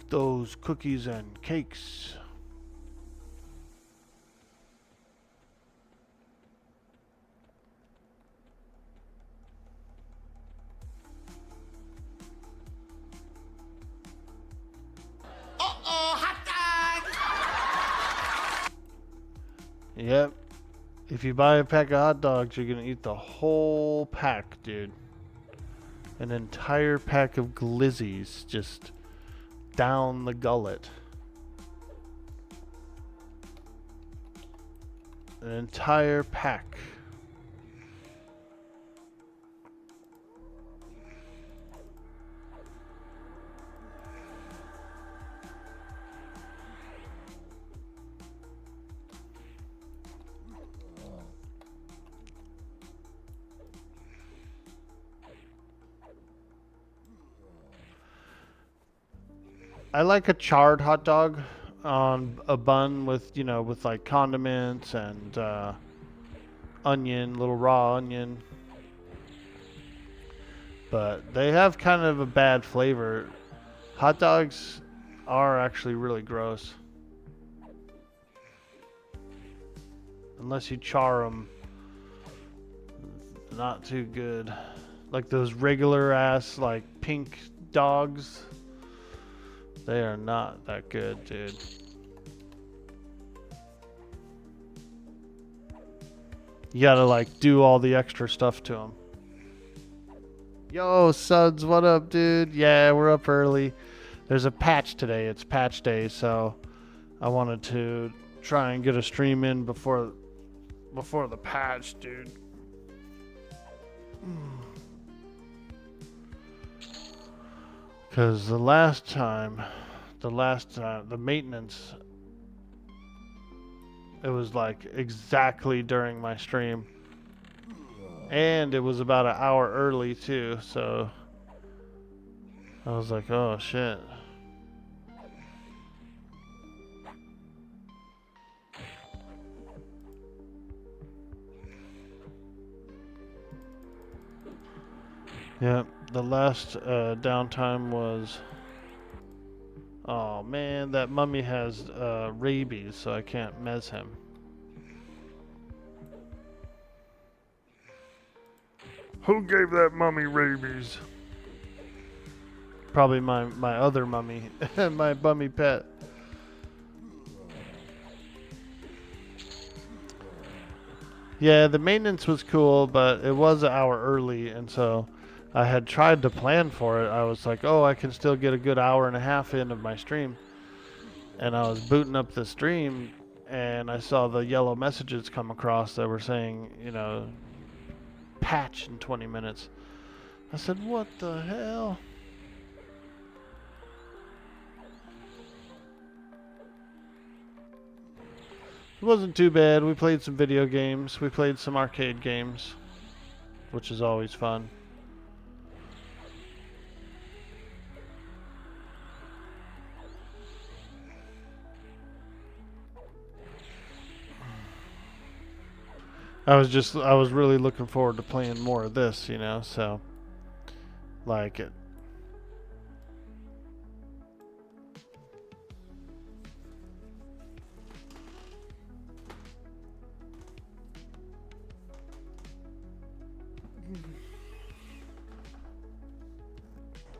Those cookies and cakes. Yep. If you buy a pack of hot dogs, you're gonna eat the whole pack, dude. An entire pack of glizzies just down the gullet. An entire pack. I like a charred hot dog on a bun with, with like condiments and onion, little raw onion. But they have kind of a bad flavor. Hot dogs are actually really gross. Unless you char them. Not too good. Like those regular ass, like pink dogs. They are not that good, dude. You gotta like do all the extra stuff to them. Yo, Suds, what up, dude? Yeah, we're up early. There's a patch today. It's patch day, so I wanted to try and get a stream in before the patch, dude. Because the maintenance, it was like exactly during my stream. And it was about an hour early too, so I was like, oh shit. Yeah, the last downtime was... Oh Oh man, that mummy has rabies, so I can't mez him. Who gave that mummy rabies? Probably my other mummy, my bummy pet. Yeah, the maintenance was cool, but it was an hour early, and so I had tried to plan for it. I was like, oh, I can still get a good hour and a half in of my stream. And I was booting up the stream, and I saw the yellow messages come across that were saying, you know, patch in 20 minutes. I said, what the hell? It wasn't too bad. We played some video games. We played some arcade games, which is always fun. I was really looking forward to playing more of this, you know, so like it.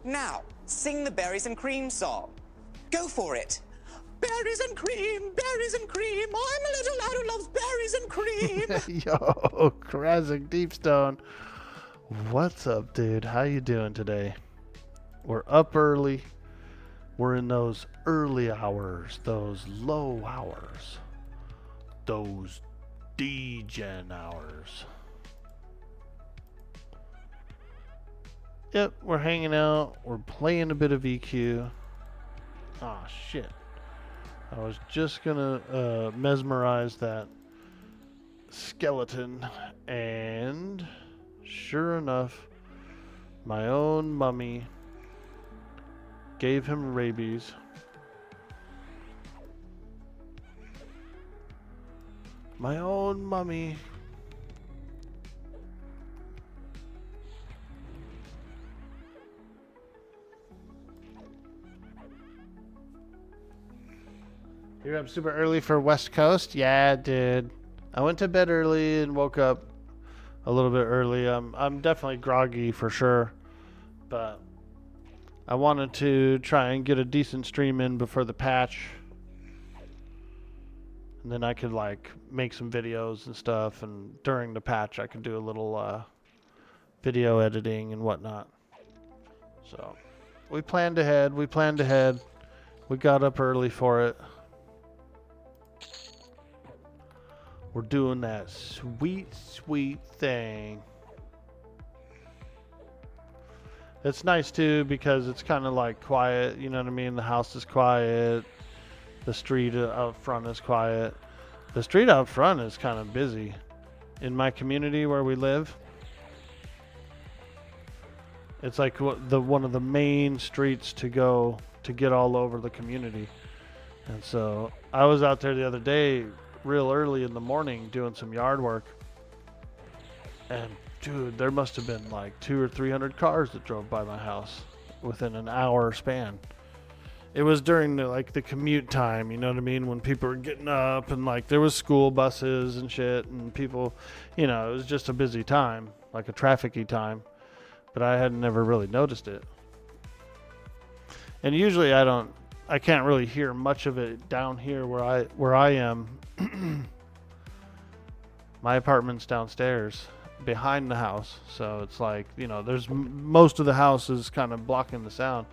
Now, sing the berries and cream song. Go for it. Berries and cream, berries and cream. I'm a little lad who loves berries and cream. Yo, Krazik Deepstone. What's up, dude? How you doing today? We're up early. We're in those early hours, those low hours, those D-Gen hours. Yep, we're hanging out. We're playing a bit of EQ. Ah, shit. I was just gonna mesmerize that skeleton, and sure enough, my own mummy gave him rabies. My own mummy. You're up super early for West Coast? Yeah, dude. I went to bed early and woke up a little bit early. I'm definitely groggy for sure, but I wanted to try and get a decent stream in before the patch, and then I could like make some videos and stuff, and during the patch I could do a little video editing and whatnot. So we planned ahead. We got up early for it. We're doing that sweet, sweet thing. It's nice too because it's kind of like quiet, you know what I mean? The house is quiet. The street out front is quiet. The street out front is kind of busy. In my community where we live, it's like one of the main streets to go to get all over the community. And so I was out there the other day real early in the morning doing some yard work, and dude, there must have been like 200 or 300 cars that drove by my house within an hour span. It was during the commute time, you know what I mean, when people were getting up, and like there was school buses and shit, and people, you know, it was just a busy time, like a trafficy time, but I had never really noticed it. And usually I can't really hear much of it down here where I am. My apartment's downstairs behind the house, so it's like, you know, there's most of the house is kind of blocking the sound,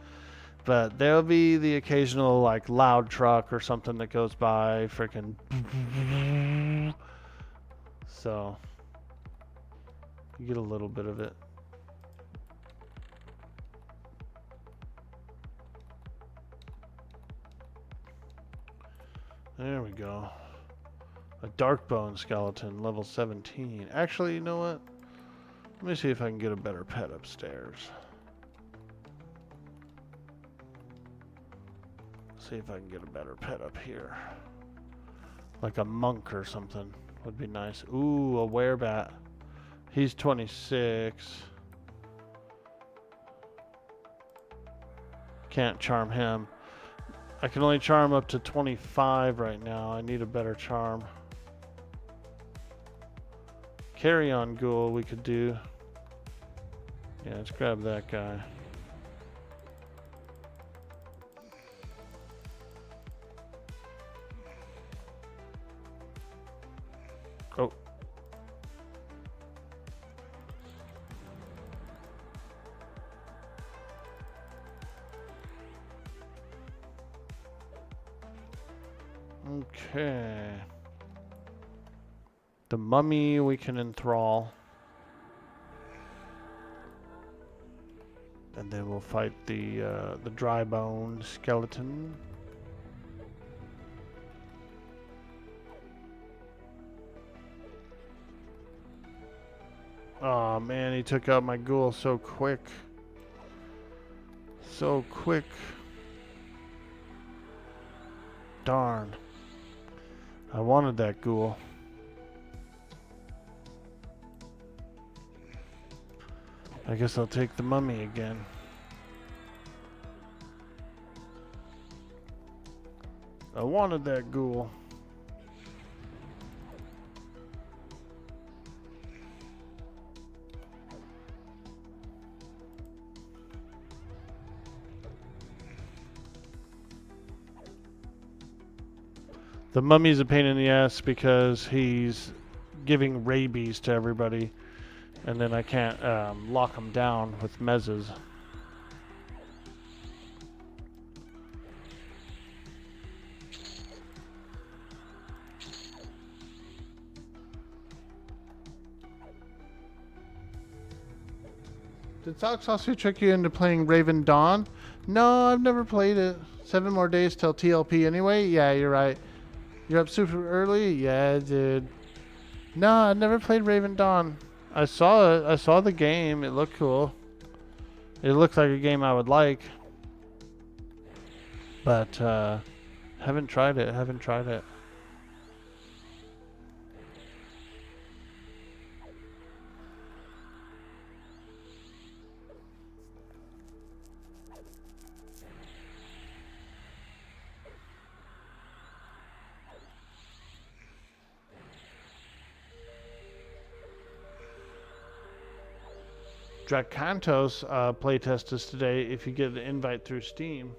but there'll be the occasional like loud truck or something that goes by, freaking. So you get a little bit of it. There we go. A dark bone skeleton, level 17. Actually, you know what? Let me see if I can get a better pet upstairs. See if I can get a better pet up here. Like a monk or something would be nice. Ooh, a werebat. He's 26. Can't charm him. I can only charm up to 25 right now. I need a better charm. Carry-on ghoul we could do. Yeah, let's grab that guy. Oh. Okay. The mummy we can enthrall. And then we'll fight the dry bone skeleton. Oh man, he took out my ghoul so quick. So quick. Darn. I wanted that ghoul. I guess I'll take the mummy again. I wanted that ghoul. The mummy's a pain in the ass because he's giving rabies to everybody. And then I can't lock him down with mezzes. Did Sox also trick you into playing Raven Dawn? No, I've never played it. 7 more days till TLP anyway? Yeah, you're right. You're up super early? Yeah, dude. No, I've never played Raven Dawn. I saw it. I saw the game. It looked cool. It looked like a game I would like. But, haven't tried it. Haven't tried it. Dracantos playtest is today if you get an invite through Steam.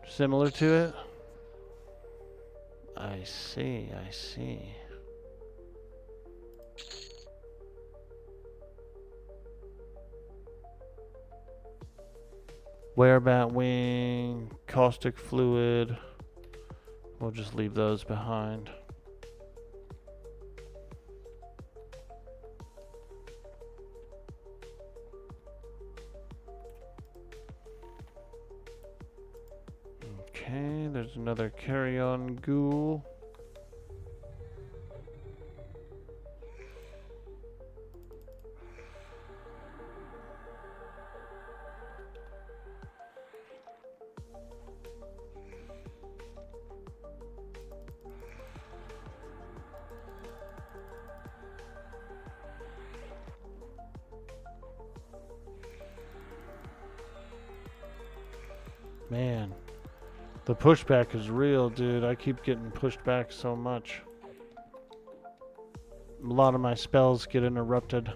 Similar to it? I see, I see. Werebat wing, caustic fluid. We'll just leave those behind. Okay, there's another carry-on ghoul. Man, the pushback is real, dude. I keep getting pushed back so much. A lot of my spells get interrupted.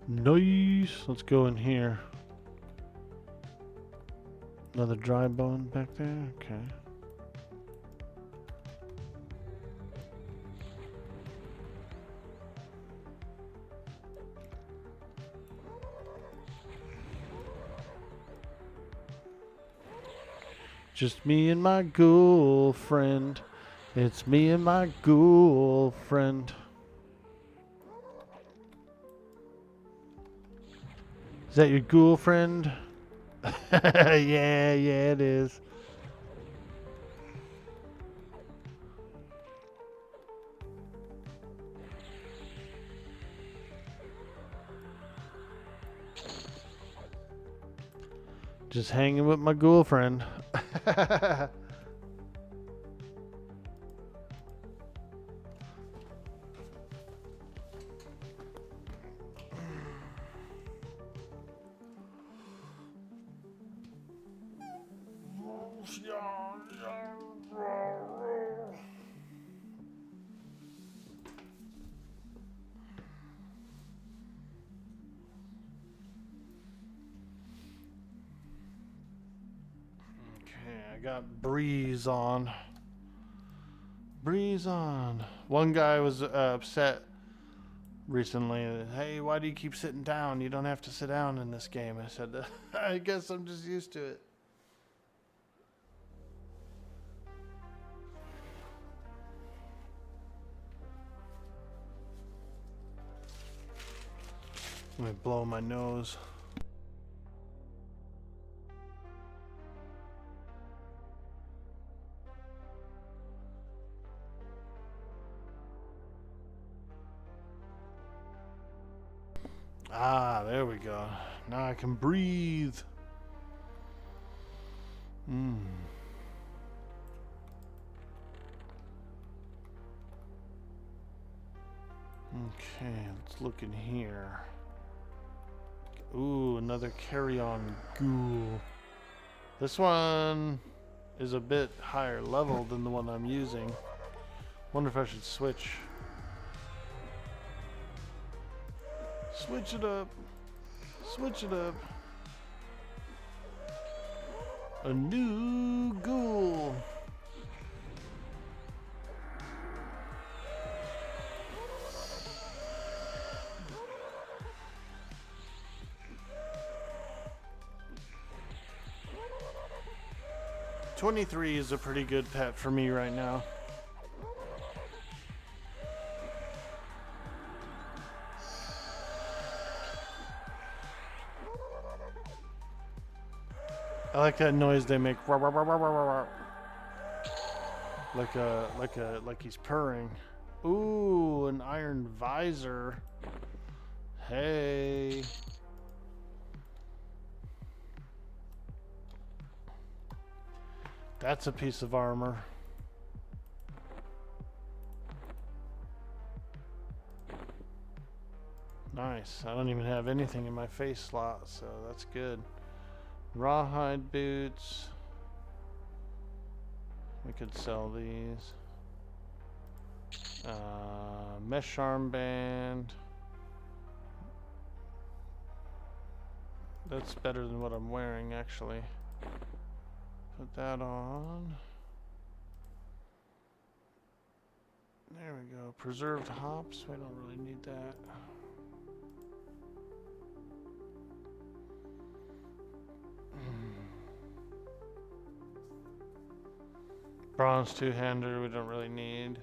Nice. Let's go in here. Another dry bone back there. Okay. Just me and my ghoul friend. It's me and my ghoul friend. Is that your ghoul friend? Yeah, it is. Just hanging with my ghoul friend. I got breeze on. Breeze on. One guy was upset recently. Hey, why do you keep sitting down? You don't have to sit down in this game. I said, I guess I'm just used to it. Let me blow my nose. Ah, there we go. Now I can breathe. Okay, let's look in here. Ooh, another carry-on ghoul. This one is a bit higher level than the one I'm using. Wonder if I should switch. Switch it up. Switch it up. A new ghoul. $23 is a pretty good pet for me right now. I like that noise they make. Like he's purring. Ooh, an iron visor. Hey. That's a piece of armor. Nice. I don't even have anything in my face slot, so that's good. Rawhide boots. We could sell these. Mesh armband. That's better than what I'm wearing, actually. Put that on. There we go. Preserved hops. We don't really need that. Bronze two-hander. We don't really need.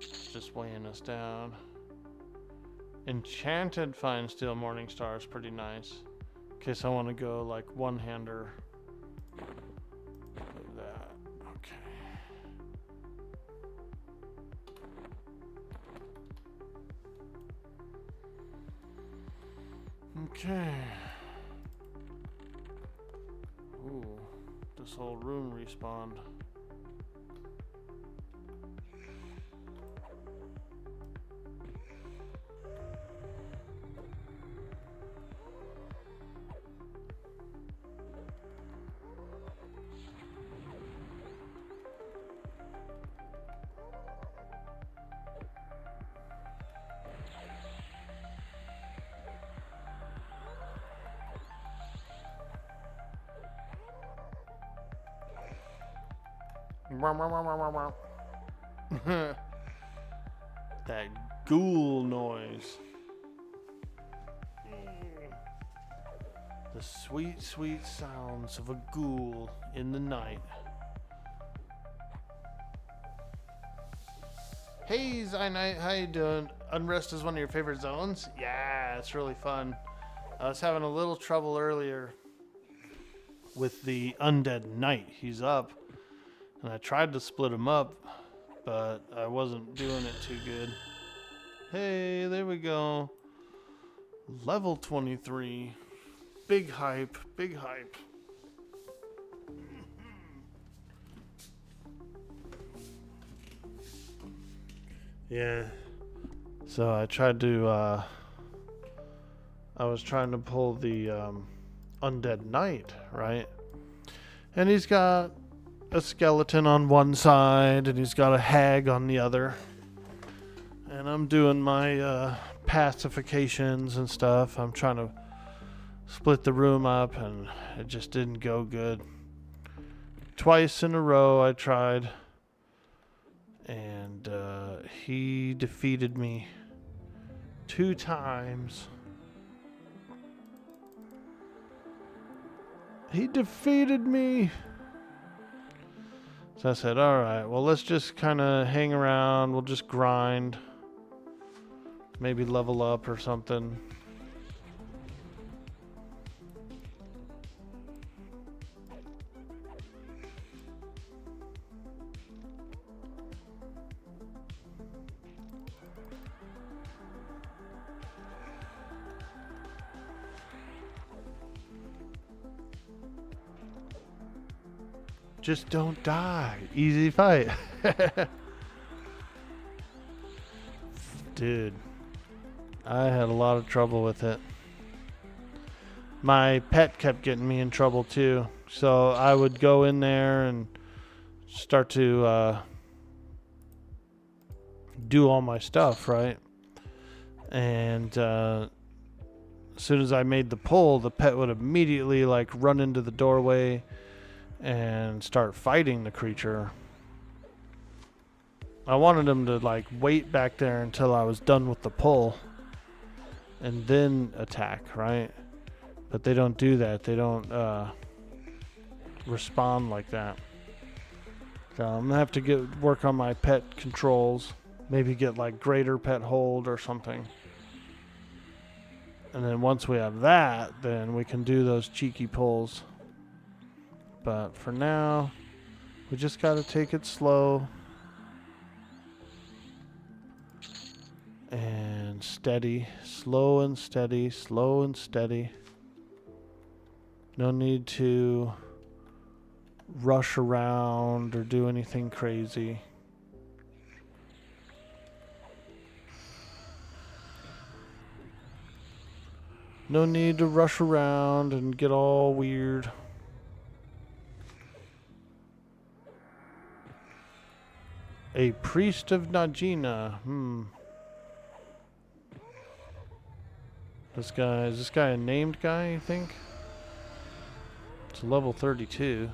It's just weighing us down. Enchanted fine steel morning star is pretty nice. In case I want to go like one-hander. That. Okay. Ooh, this whole room respawned. That ghoul noise. The sweet, sweet sounds of a ghoul in the night. Hey, Zynite, how you doing? Unrest is one of your favorite zones? Yeah, it's really fun. I was having a little trouble earlier with the Undead Knight. He's up, and I tried to split him up, but I wasn't doing it too good. Hey, there we go. Level 23. Big hype, big hype. Yeah. So I tried to, I was trying to pull the Undead Knight, right? And he's got a skeleton on one side, and he's got a hag on the other. And I'm doing my pacifications and stuff. I'm trying to split the room up, and it just didn't go good. Twice in a row I tried, and he defeated me 2 times. He defeated me. So I said, alright, well, let's just kind of hang around. We'll just grind. Maybe level up or something. Just don't die. Easy fight. Dude, I had a lot of trouble with it. My pet kept getting me in trouble too. So I would go in there and start to do all my stuff, right? And as soon as I made the pull, the pet would immediately like run into the doorway and start fighting the creature. I wanted him to like wait back there until I was done with the pull and then attack, right? But they don't do that. They don't respond like that. So I'm gonna have to work on my pet controls. Maybe get like greater pet hold or something. And then once we have that, then we can do those cheeky pulls. But for now, we just gotta take it slow and steady. Slow and steady, slow and steady. No need to rush around or do anything crazy. No need to rush around and get all weird. A priest of Najina. Is this guy a named guy, you think? It's level 32.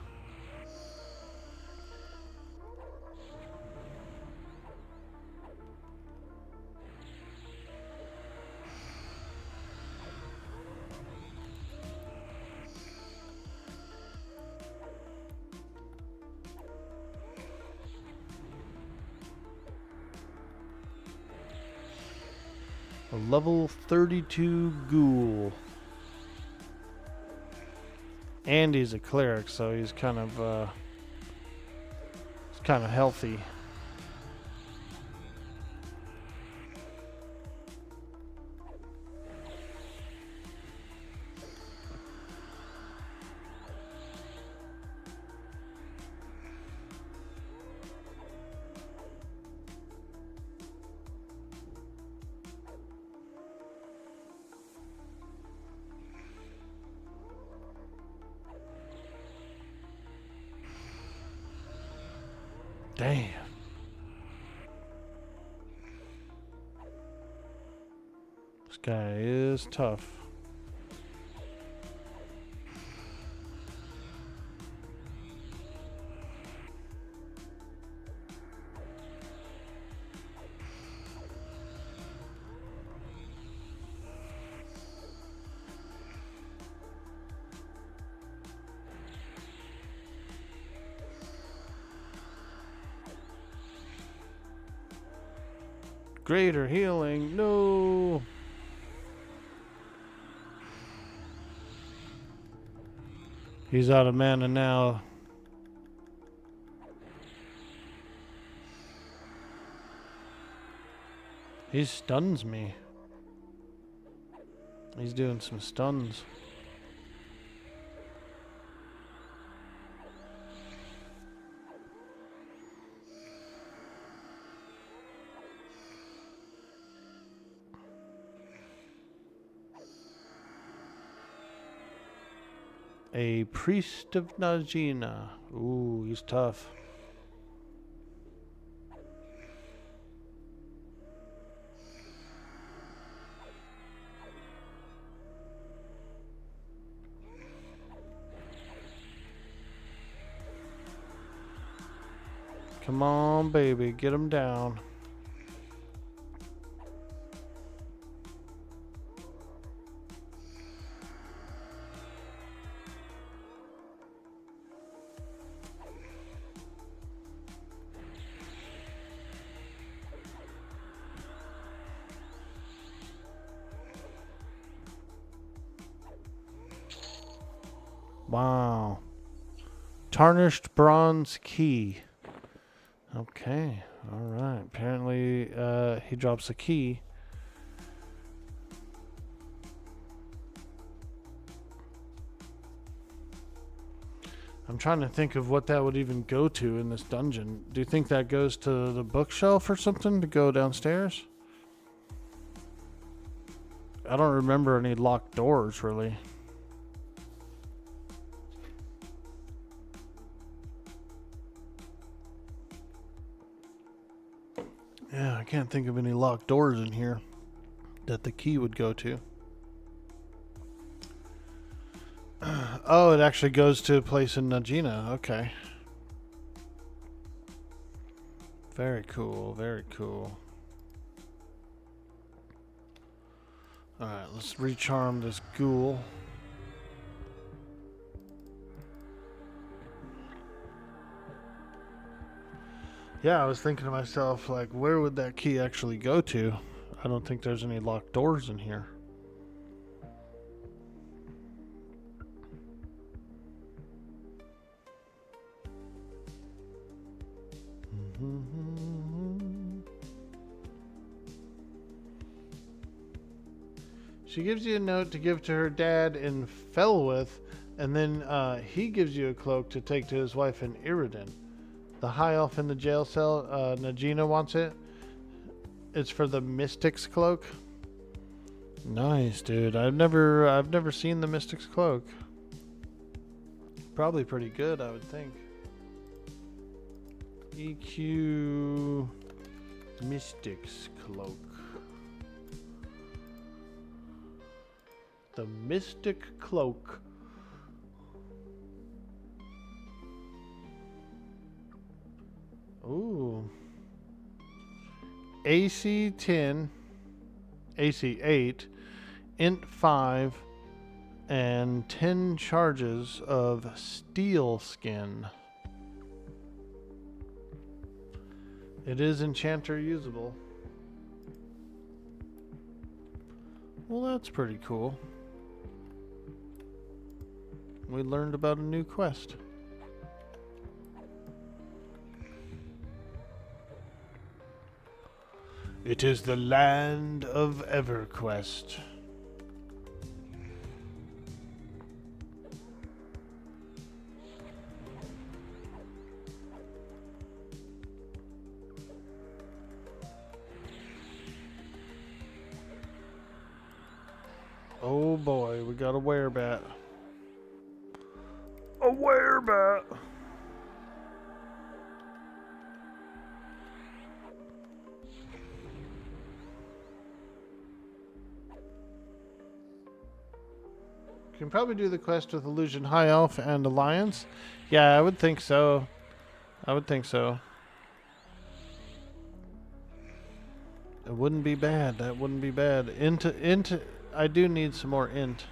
A level 32 ghoul. And he's a cleric, so he's kind of healthy. Damn. This guy is tough. Greater healing. No. He's out of mana now. He stuns me. He's doing some stuns. A priest of Najina. Ooh, he's tough. Come on, baby, get him down. Wow. Tarnished bronze key. Okay. All right. Apparently, he drops a key. I'm trying to think of what that would even go to in this dungeon. Do you think that goes to the bookshelf or something to go downstairs? I don't remember any locked doors, really. Yeah, I can't think of any locked doors in here that the key would go to. Oh, it actually goes to a place in Najina. Okay. Very cool, very cool. Alright, let's recharm this ghoul. Yeah, I was thinking to myself, like, where would that key actually go to? I don't think there's any locked doors in here. She gives you a note to give to her dad in Felwith, and then he gives you a cloak to take to his wife in Iridan. The high elf in the jail cell, Najina wants it. It's for the Mystic's cloak. Nice, dude. I've never seen the Mystic's cloak. Probably pretty good, I would think. EQ Mystic's cloak. The Mystic Cloak. Ooh. AC 10, AC 8, Int 5, and 10 charges of steel skin. It is enchanter usable. Well, that's pretty cool. We learned about a new quest. It is the land of Everquest. Oh boy, we got a werebat. A werebat. Can probably do the quest with Illusion High Elf and Alliance. Yeah, I would think so. I would think so. It wouldn't be bad. That wouldn't be bad. Int. I do need some more int.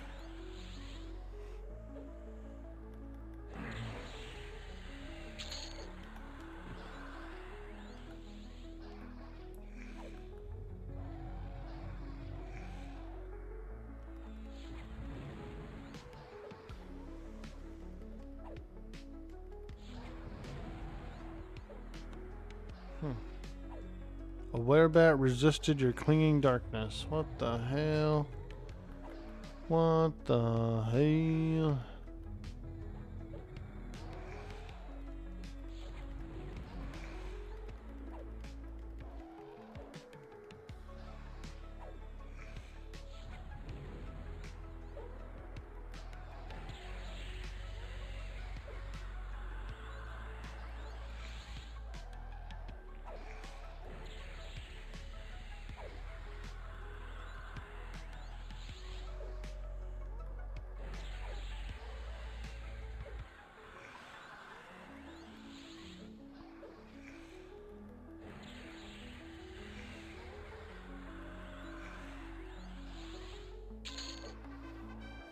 A werebat resisted your clinging darkness. What the hell? What the hell?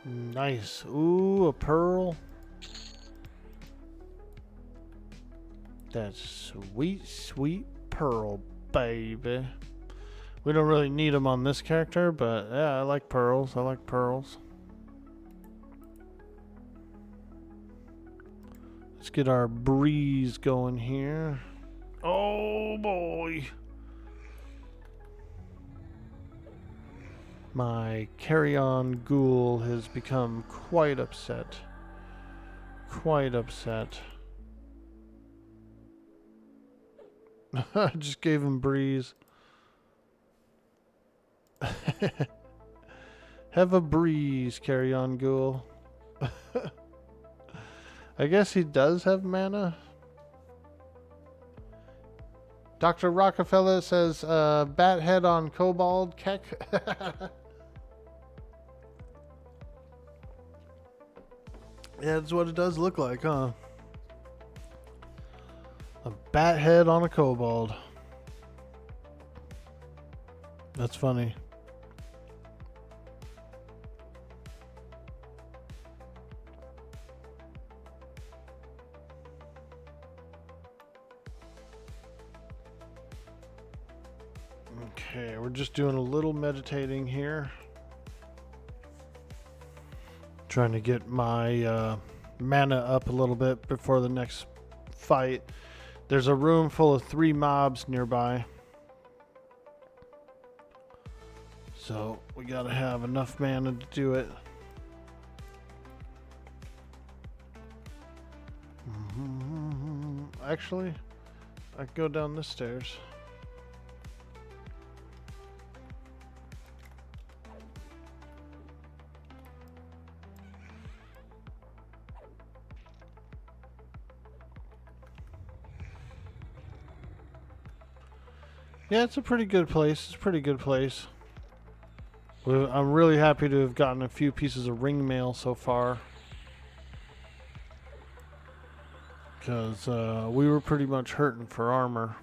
Nice. Ooh, a pearl. That's sweet, sweet pearl, baby. We don't really need them on this character, but yeah, I like pearls. I like pearls. Let's get our breeze going here. Oh boy. My carry-on ghoul has become quite upset. Quite upset. I just gave him breeze. Have a breeze, carry-on ghoul. I guess he does have mana. Dr. Rockefeller says, bat head on kobold, keck. Yeah, that's what it does look like, huh? A bat head on a kobold. That's funny. Okay, we're just doing a little meditating here. Trying to get my mana up a little bit before the next fight. There's a room full of 3 mobs nearby. So we gotta have enough mana to do it. Actually, I can go down the stairs. Yeah, it's a pretty good place. It's a pretty good place. I'm really happy to have gotten a few pieces of ring mail so far. Because we were pretty much hurting for armor.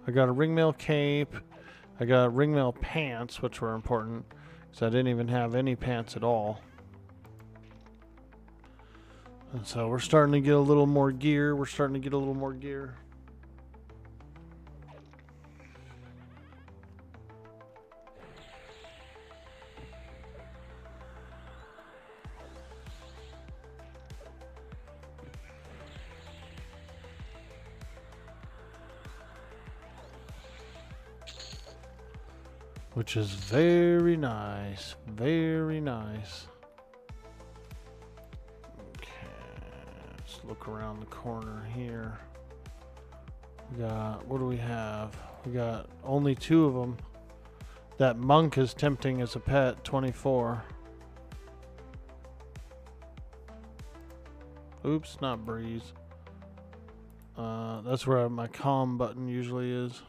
I got a ringmail cape. I got ringmail pants, which were important. Because I didn't even have any pants at all. And so we're starting to get a little more gear. We're starting to get a little more gear. Which is very nice. Very nice. Okay. Let's look around the corner here. We got, what do we have? We got only 2 of them. That monk is tempting as a pet, 24. Oops, not breeze. That's where my calm button usually is.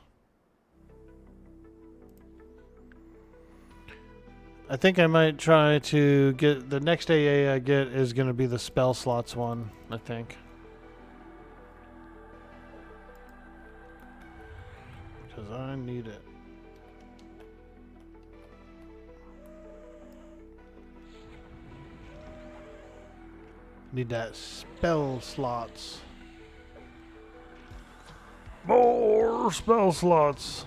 I think I might try to get the next AA I get is going to be the spell slots one, I think. Because I need it. Need that spell slots. More spell slots.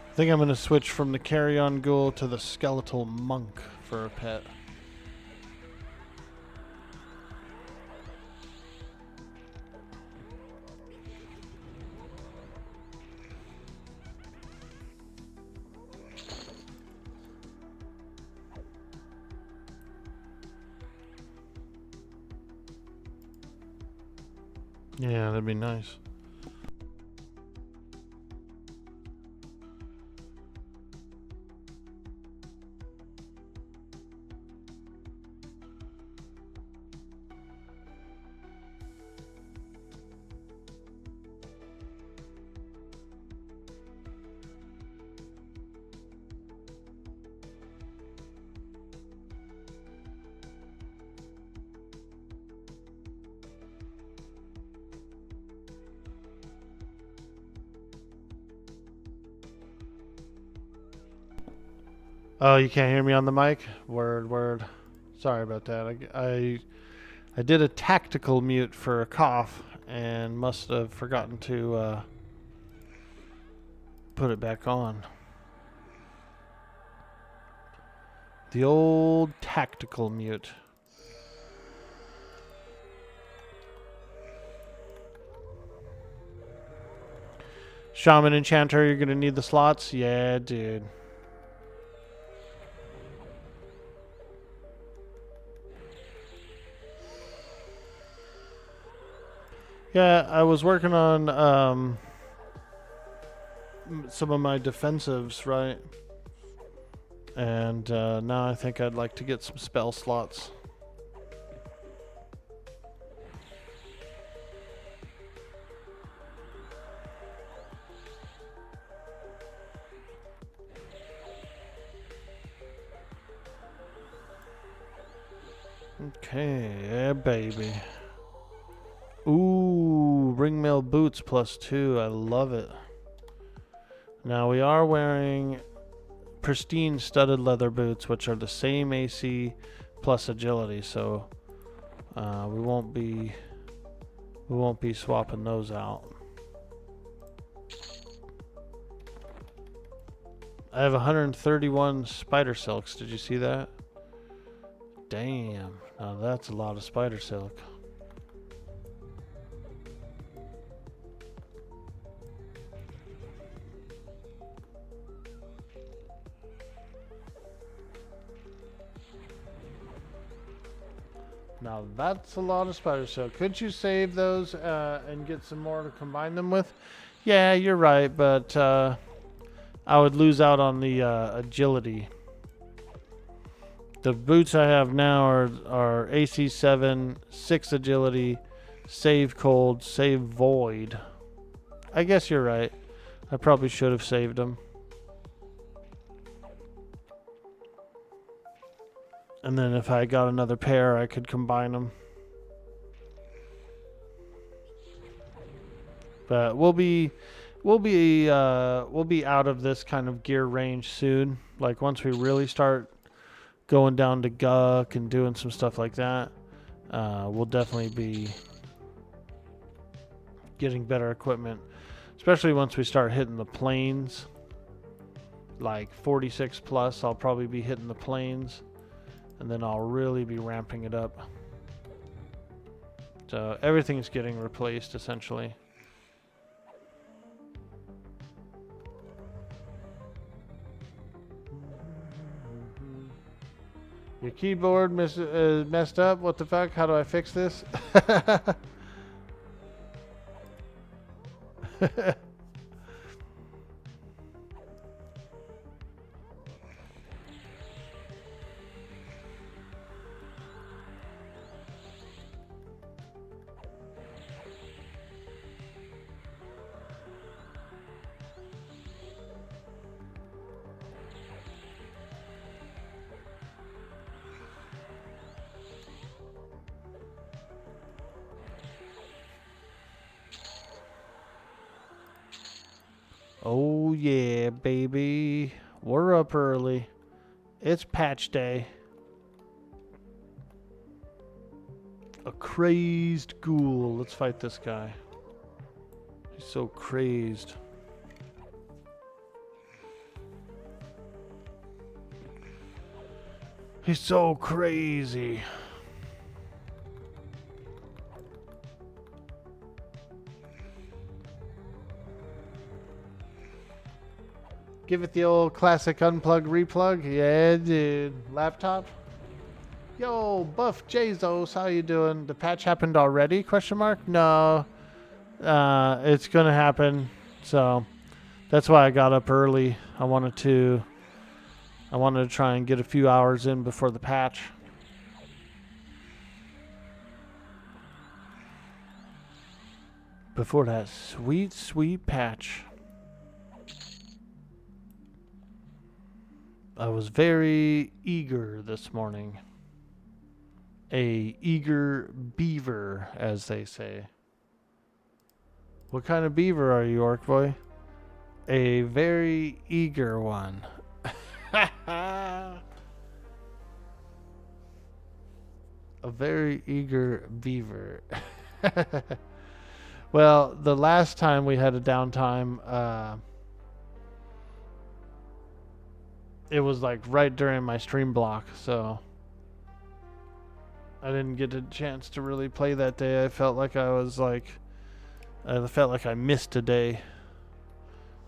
I think I'm going to switch from the carry-on ghoul to the skeletal monk for a pet. Yeah, that'd be nice. Oh, you can't hear me on the mic? Word, word. Sorry about that. I did a tactical mute for a cough and must have forgotten to put it back on. The old tactical mute. Shaman Enchanter, you're gonna need the slots? Yeah, dude. Yeah, I was working on some of my defensives, right? And now I think I'd like to get some spell slots. Okay, yeah, baby. Ooh, ringmail boots +2. I love it. Now we are wearing pristine studded leather boots, which are the same AC plus agility, so we won't be swapping those out. I have 131 spider silks. Did you see that? Damn. Now that's a lot of spider silk. Now that's a lot of spider silk. Could you save those and get some more to combine them with? Yeah, you're right, but I would lose out on the agility. The boots I have now are AC 7, 6 agility, save cold, save void. I guess you're right. I probably should have saved them. And then if I got another pair, I could combine them. But we'll be out of this kind of gear range soon. Like once we really start going down to Guck and doing some stuff like that, we'll definitely be getting better equipment. Especially once we start hitting the plains. Like 46 plus, I'll probably be hitting the plains. And then I'll really be ramping it up. So everything's getting replaced essentially. Your keyboard messed up. What the fuck? How do I fix this? Oh yeah, baby. We're up early. It's patch day. A crazed ghoul. Let's fight this guy. He's so crazed. He's so crazy. Give it the old classic unplug replug. Yeah, dude. Laptop. Yo, Buff Jesus, how you doing? The patch happened already? Question mark? No. It's going to happen. So that's why I got up early. I wanted to try and get a few hours in before the patch. Before that sweet, sweet patch. I was very eager this morning. A eager beaver, as they say. What kind of beaver are you, Orkboy? A very eager one. A very eager beaver. Well, the last time we had a downtime, it was like right during my stream block, so I didn't get a chance to really play that day. I felt like I missed a day.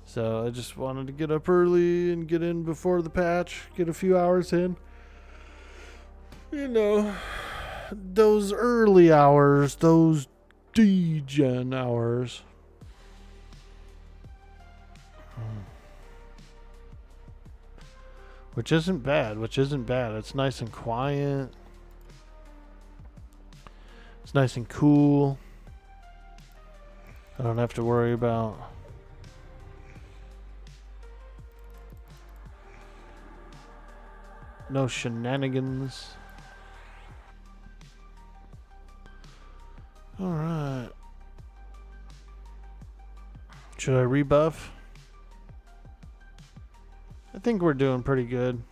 So I just wanted to get up early and get in before the patch, get a few hours in. You know, those early hours, those degen hours. Which isn't bad. It's nice and quiet. It's nice and cool. I don't have to worry about no shenanigans. Alright. Should I rebuff? I think we're doing pretty good.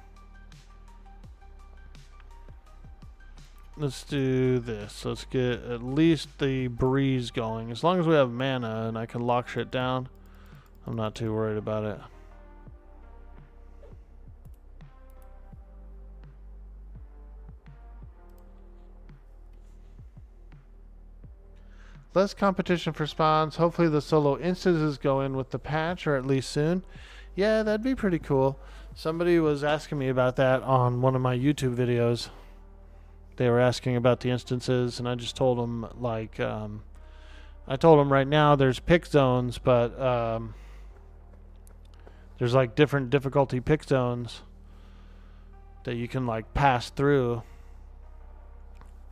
Let's do this. Let's get at least the breeze going. As long as we have mana and I can lock shit down, I'm not too worried about it. Less competition for spawns. Hopefully the solo instances go in with the patch, or at least soon. Yeah, that'd be pretty cool. Somebody was asking me about that on one of my YouTube videos. They were asking about the instances, and I just told them, like, I told them right now there's pick zones, but there's like different difficulty pick zones that you can like pass through,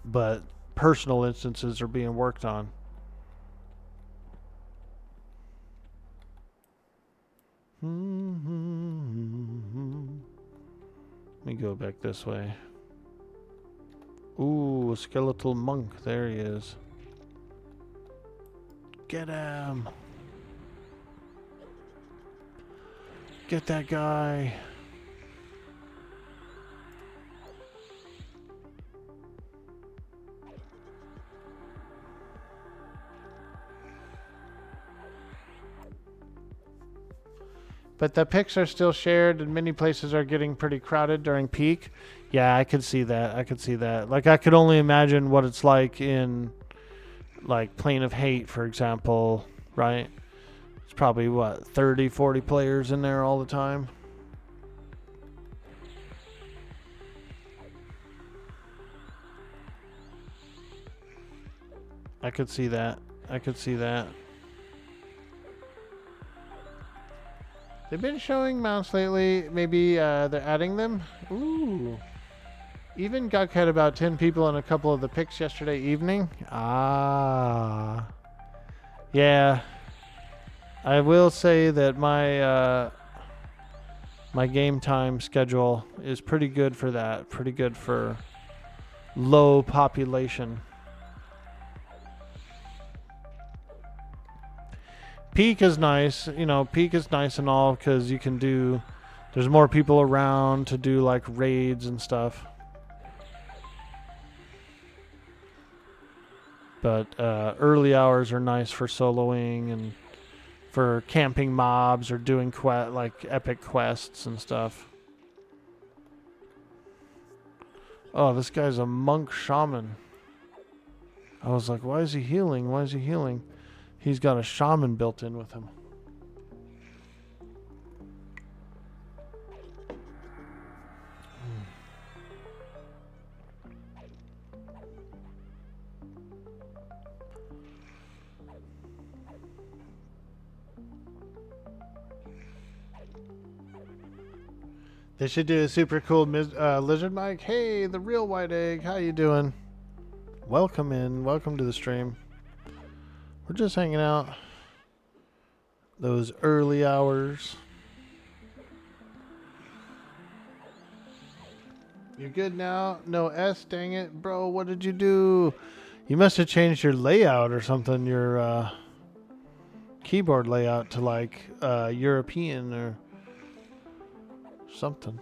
but personal instances are being worked on. Let me go back this way. Ooh, a skeletal monk. There he is. Get him. Get that guy. But the picks are still shared, and many places are getting pretty crowded during peak. Yeah, I could see that. Like, I could only imagine what it's like in, like, Plane of Hate, for example, right? It's probably, what, 30, 40 players in there all the time? I could see that. They've been showing mounts lately. Maybe they're adding them. Ooh. Even Guk had about 10 people in a couple of the picks yesterday evening. Ah. Yeah. I will say that my my game time schedule is pretty good for that. Pretty good for low population. Peak is nice, you know, peak is nice and all because you can do, there's more people around to do like raids and stuff. But early hours are nice for soloing and for camping mobs or doing like epic quests and stuff. Oh, this guy's a monk shaman. I was like, why is he healing? He's got a shaman built in with him. They should do a super cool lizard mic. Hey, the real white egg. How you doing? Welcome in. Welcome to the stream. We're just hanging out. Those early hours. You're good now? No S, dang it. Bro, what did you do? You must have changed your layout or something. Your keyboard layout to like European or something.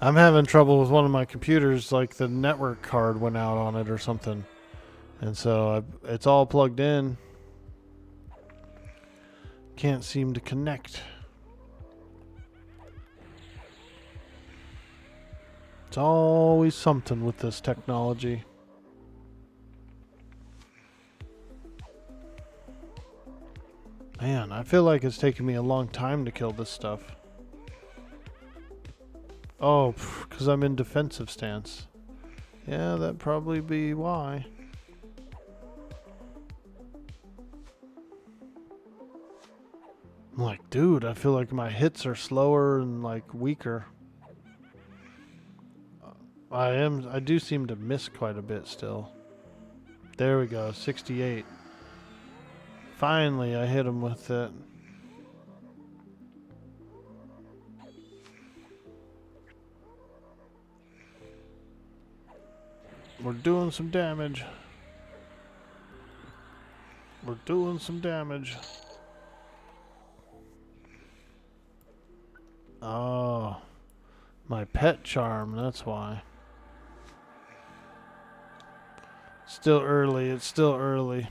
I'm having trouble with one of my computers, like the network card went out on it or something. And so it's all plugged in. Can't seem to connect. It's always something with this technology. Man, I feel like it's taking me a long time to kill this stuff. Oh, because I'm in defensive stance. Yeah, that'd probably be why. I'm like, dude, I feel like my hits are slower and like weaker. I do seem to miss quite a bit still. There we go, 68. Finally, I hit him with it. We're doing some damage. We're doing some damage. Oh, my pet charm, that's why. Still early, it's still early.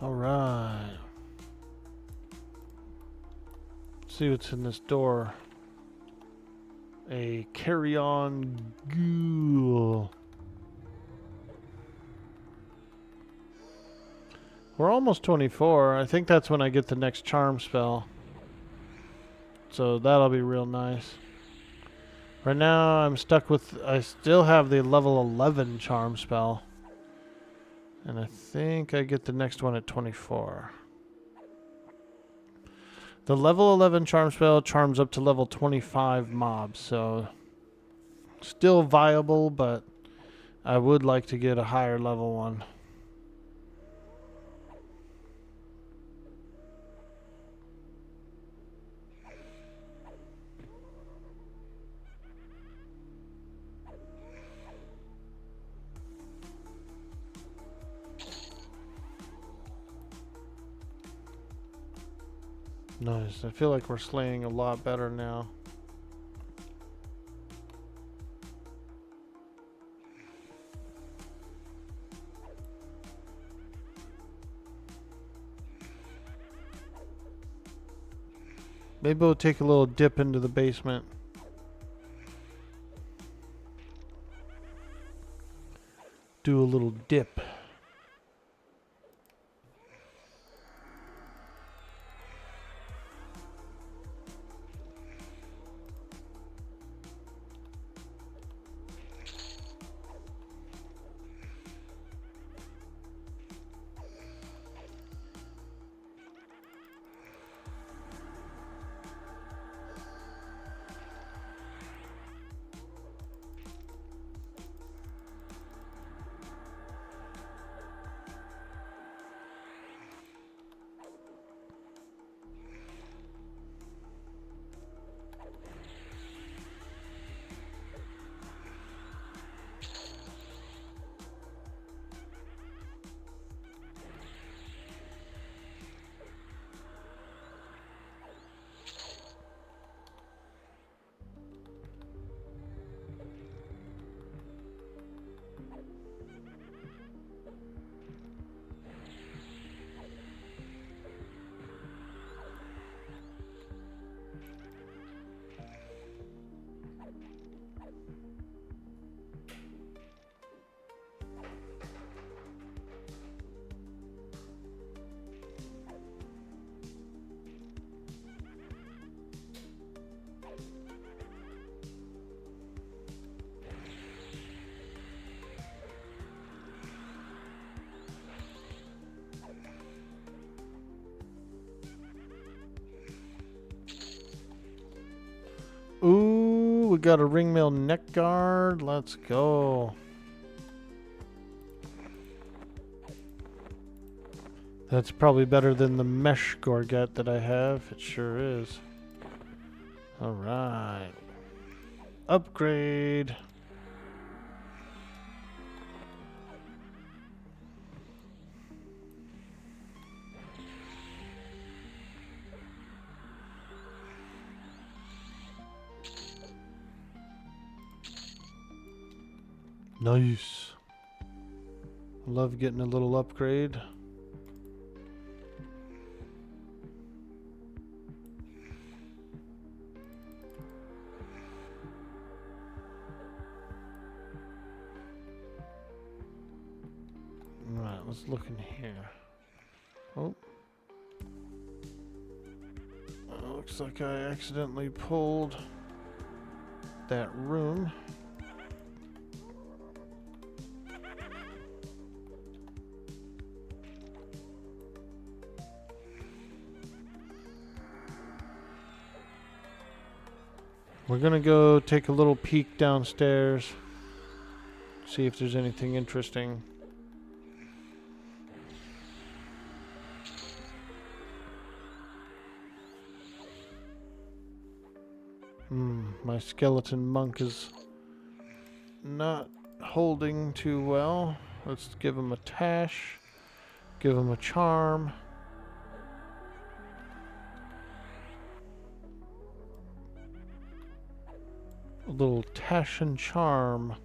All right. See what's in this door. A carry-on ghoul. We're almost 24. I think that's when I get the next charm spell. So that'll be real nice. Right now I'm stuck with... I still have the level 11 charm spell. And I think I get the next one at 24. The level 11 charm spell charms up to level 25 mobs, so still viable, but I would like to get a higher level one. Nice. I feel like we're slaying a lot better now. Maybe we'll take a little dip into the basement. Do a little dip. Ooh, we got a ringmail neck guard. Let's go. That's probably better than the mesh gorget that I have. It sure is. Alright. Upgrade. Nice. Love getting a little upgrade. Alright, let's look in here. Oh. Looks like I accidentally pulled that room. We're gonna go take a little peek downstairs, see if there's anything interesting. My skeleton monk is not holding too well. Let's give him a tash, give him a charm. A little tash and charm.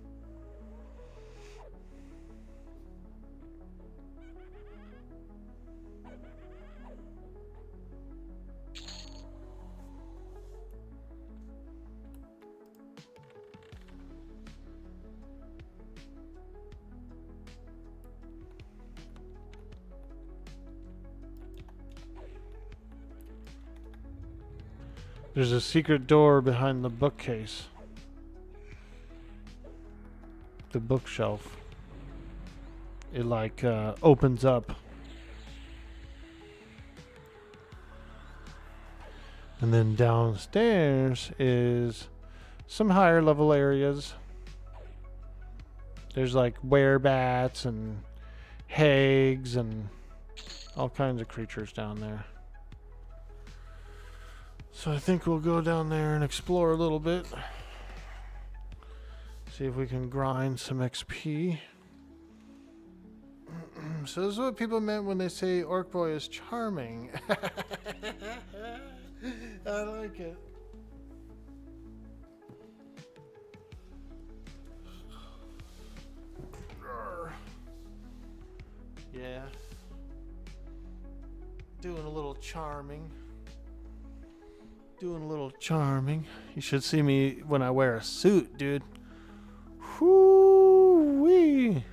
There's a secret door behind the bookcase. The bookshelf. It like opens up. And then downstairs is some higher level areas. There's like werebats and hags and all kinds of creatures down there. So I think we'll go down there and explore a little bit. See if we can grind some XP. So this is what people meant when they say Orkboy is charming. I like it. Yeah. Doing a little charming. Doing a little charming. You should see me when I wear a suit, dude. Whoo-wee.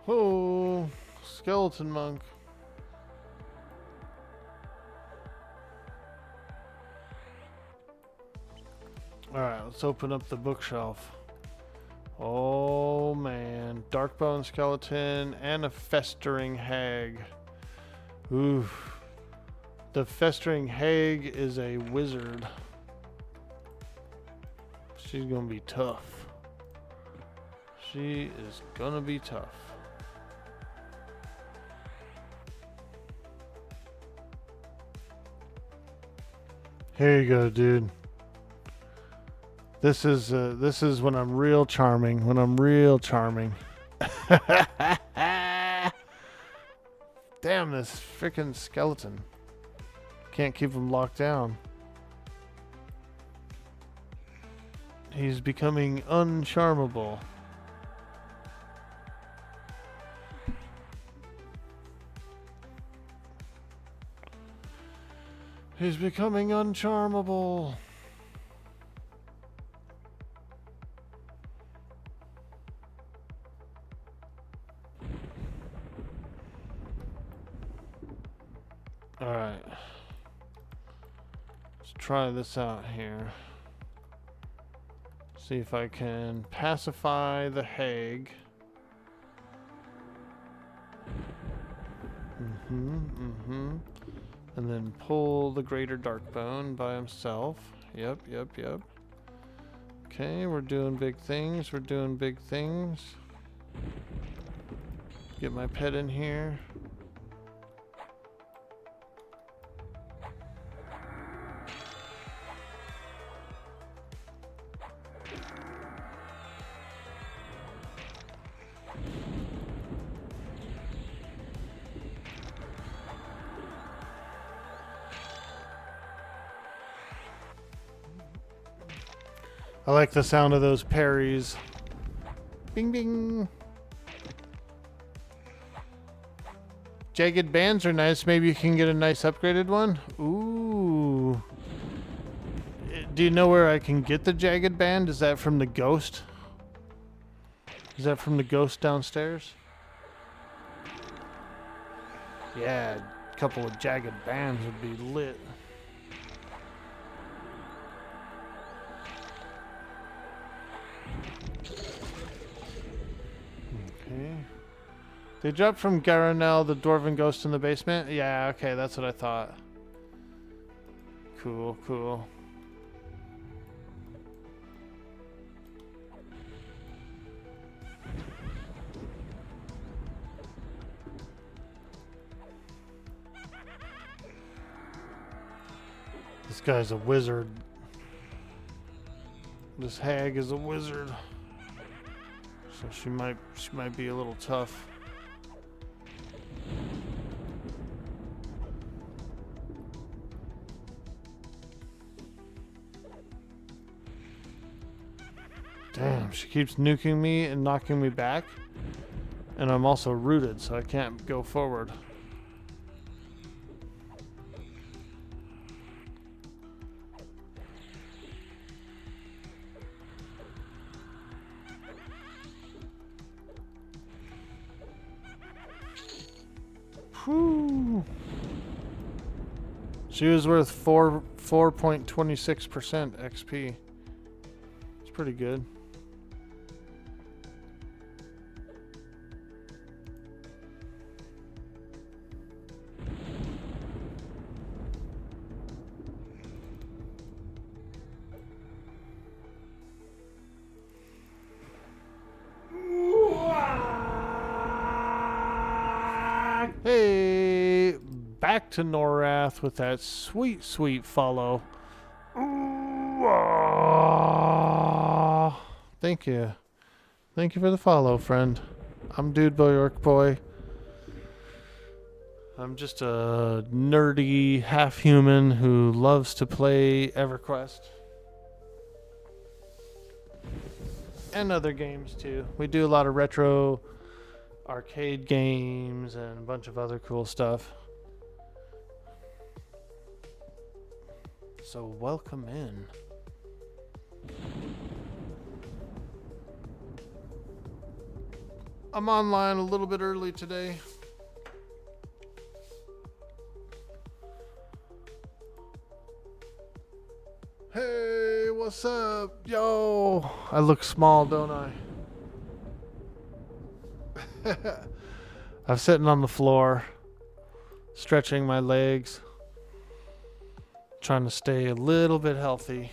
Oh, skeleton monk. Alright, let's open up the bookshelf. Oh man, darkbone skeleton and a festering hag. Oof. The festering hag is a wizard. She's gonna be tough. She is gonna be tough. Here you go, dude. This is when I'm real charming. When I'm real charming. Damn this freaking skeleton. Can't keep him locked down. He's becoming uncharmable. He's becoming uncharmable. Alright. Let's try this out here. See if I can pacify the hag. And then pull the greater darkbone by himself. Yep. Okay, we're doing big things. We're doing big things. Get my pet in here. I like the sound of those parries. Bing, bing. Jagged bands are nice. Maybe you can get a nice upgraded one. Ooh. Do you know where I can get the jagged band? Is that from the ghost? Is that from the ghost downstairs? Yeah, a couple of jagged bands would be lit. They dropped from Garanel, the dwarven ghost in the basement? Yeah, okay, that's what I thought. Cool. This guy's a wizard. This hag is a wizard. So she might be a little tough. Damn, she keeps nuking me and knocking me back. And I'm also rooted, so I can't go forward. Whew. She was worth 4.26% XP. It's pretty good. Orkboy back to Norath with that sweet, sweet follow. Ooh, ah. Thank you. Thank you for the follow, friend. I'm Dude Boy Orkboy. I'm just a nerdy half-human who loves to play Everquest. And other games too. We do a lot of retro arcade games and a bunch of other cool stuff. So welcome in. I'm online a little bit early today. Hey, what's up? Yo, I look small, don't I? I'm sitting on the floor, stretching my legs, trying to stay a little bit healthy.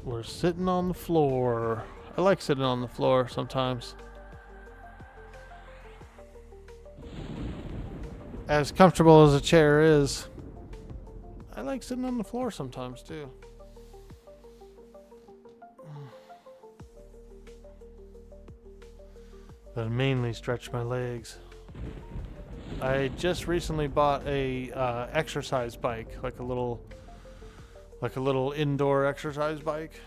We're sitting on the floor. I like sitting on the floor sometimes. As comfortable as a chair is, I like sitting on the floor sometimes too. But I mainly stretch my legs. I just recently bought a exercise bike, like a little indoor exercise bike.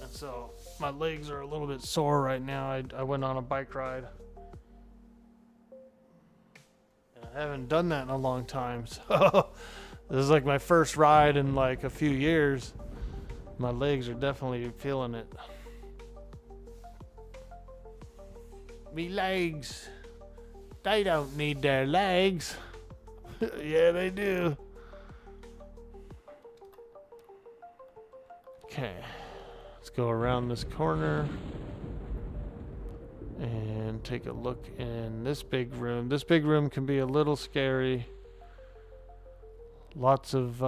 And so my legs are a little bit sore right now. I went on a bike ride. And I haven't done that in a long time. So this is like my first ride in like a few years. My legs are definitely feeling it. Me legs. They don't need their legs. Yeah, they do. Okay. Let's go around this corner and take a look in this big room. This big room can be a little scary. Lots of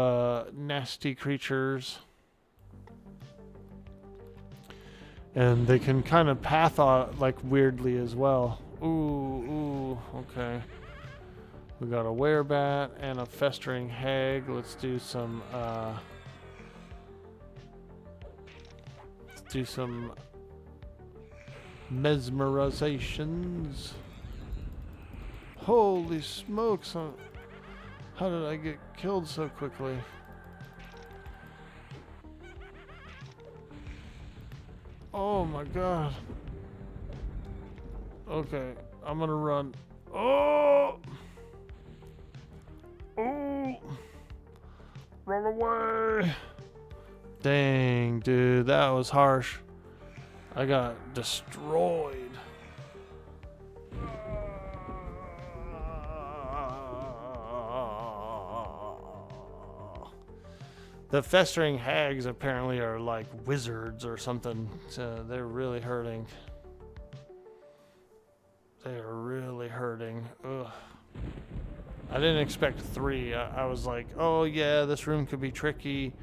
nasty creatures. And they can kind of path like weirdly as well. Ooh, okay. We got a werebat and a festering hag. Let's do some mesmerizations. Holy smokes. How did I get killed so quickly? Oh my god. Okay, I'm gonna run. Oh! Oh! Run away! Dang, dude, that was harsh. I got destroyed. The festering hags apparently are like wizards or something. So they're really hurting. They are really hurting. Ugh. I didn't expect 3. I was like, oh yeah, this room could be tricky.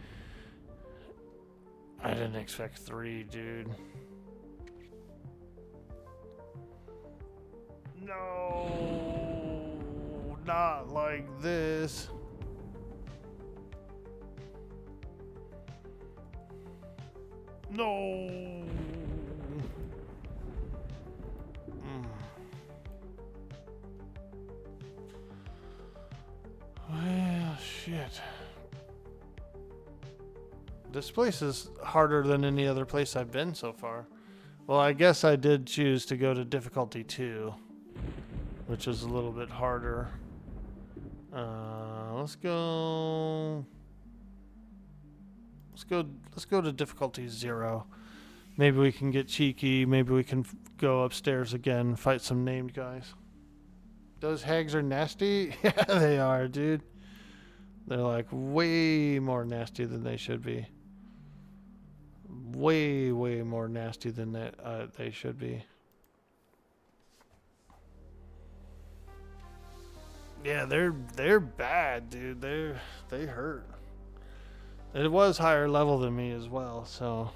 I didn't expect 3, dude. No, not like this. No. Well, shit. This place is harder than any other place I've been so far. Well, I guess I did choose to go to difficulty 2, which is a little bit harder. Let's go to difficulty 0. Maybe we can get cheeky. Maybe we can go upstairs again, fight some named guys. Those hags are nasty? Yeah, they are, dude. They're like way more nasty than they should be. Way more nasty than they should be. Yeah, they're bad, dude. They hurt. It was higher level than me as well, so.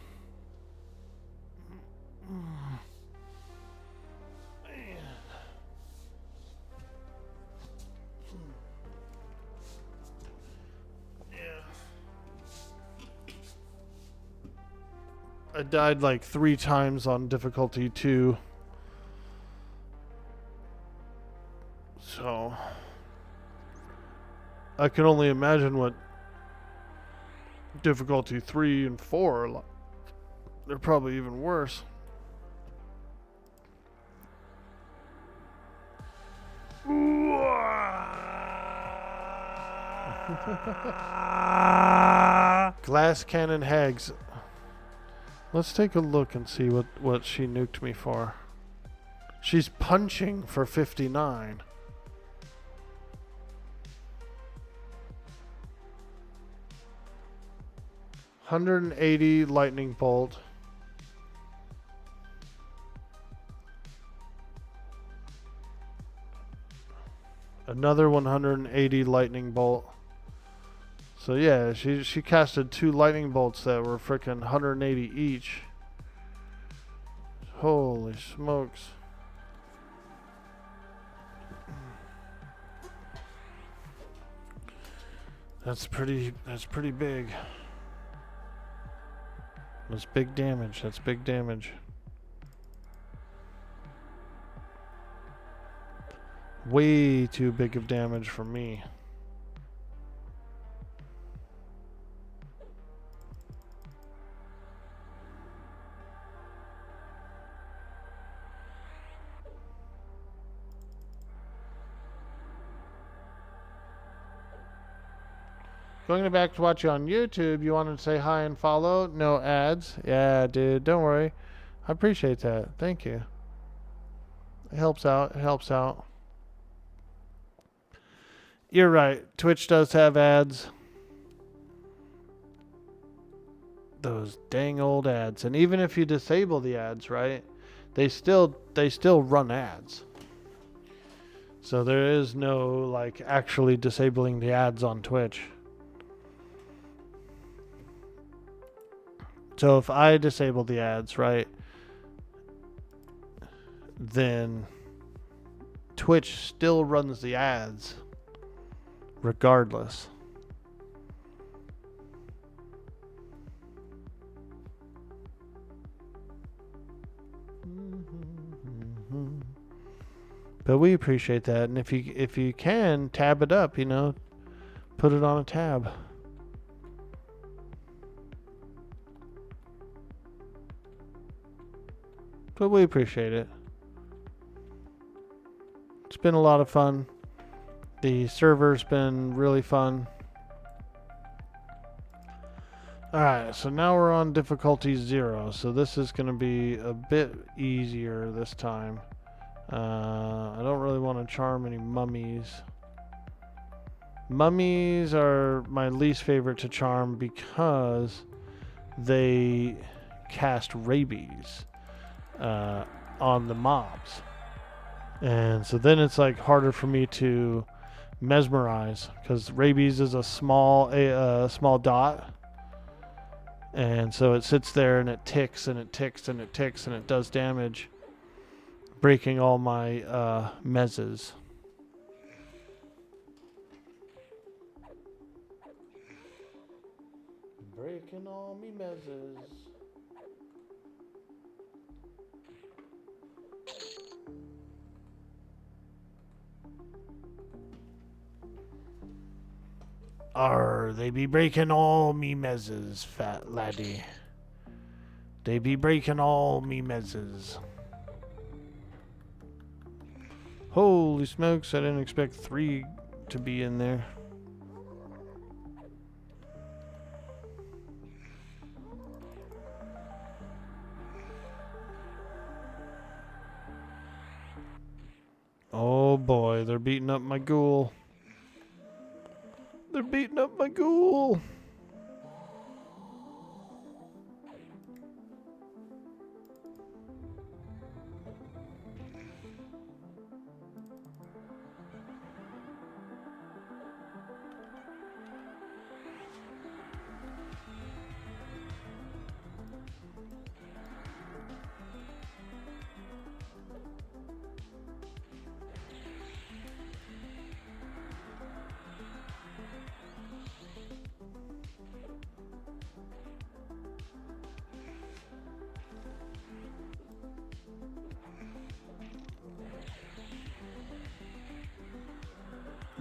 I died like 3 times on difficulty 2. So I can only imagine what difficulty 3 and 4 are like. They're probably even worse. Glass cannon hags. Let's take a look and see what she nuked me for. She's punching for 59. $180 lightning bolt. Another 180 lightning bolt. So yeah, she casted 2 lightning bolts that were freaking 180 each. Holy smokes. That's pretty big. That's big damage. That's big damage. Way too big of damage for me. Going back to watch you on YouTube, you wanted to say hi and follow? No ads? Yeah, dude, don't worry. I appreciate that. Thank you. It helps out. It helps out. You're right. Twitch does have ads. Those dang old ads. And even if you disable the ads, right? They still run ads. So there is no like actually disabling the ads on Twitch. So if I disable the ads, right, then Twitch still runs the ads regardless. But we appreciate that, and if you can tab it up, you know, put it on a tab. But we appreciate it. It's been a lot of fun. The server's been really fun. Alright, so now we're on difficulty 0. So this is going to be a bit easier this time. I don't really want to charm any mummies. Mummies are my least favorite to charm because they cast rabies on the mobs. And so then it's like harder for me to mesmerize because rabies is a small dot. And so it sits there and it ticks and it ticks and it ticks and it does damage, breaking all my mezzes. Breaking all me mezzes. They be breaking all me mezzes, fat laddie. They be breaking all me mezzes. Holy smokes, I didn't expect 3 to be in there. Oh boy, they're beating up my ghoul. They're beating up my ghoul.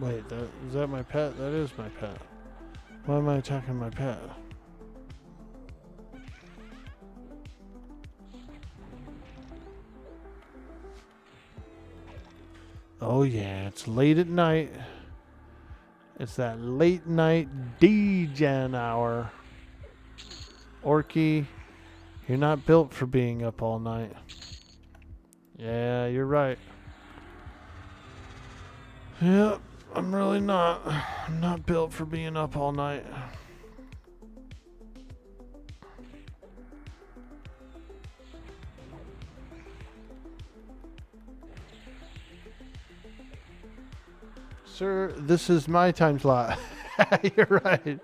Wait, is that my pet? That is my pet. Why am I attacking my pet? Oh yeah, it's late at night. It's that late night D-Gen hour. Orky, you're not built for being up all night. Yeah, you're right. Yep, I'm really not. I'm not built for being up all night. Sir, this is my time slot. You're right.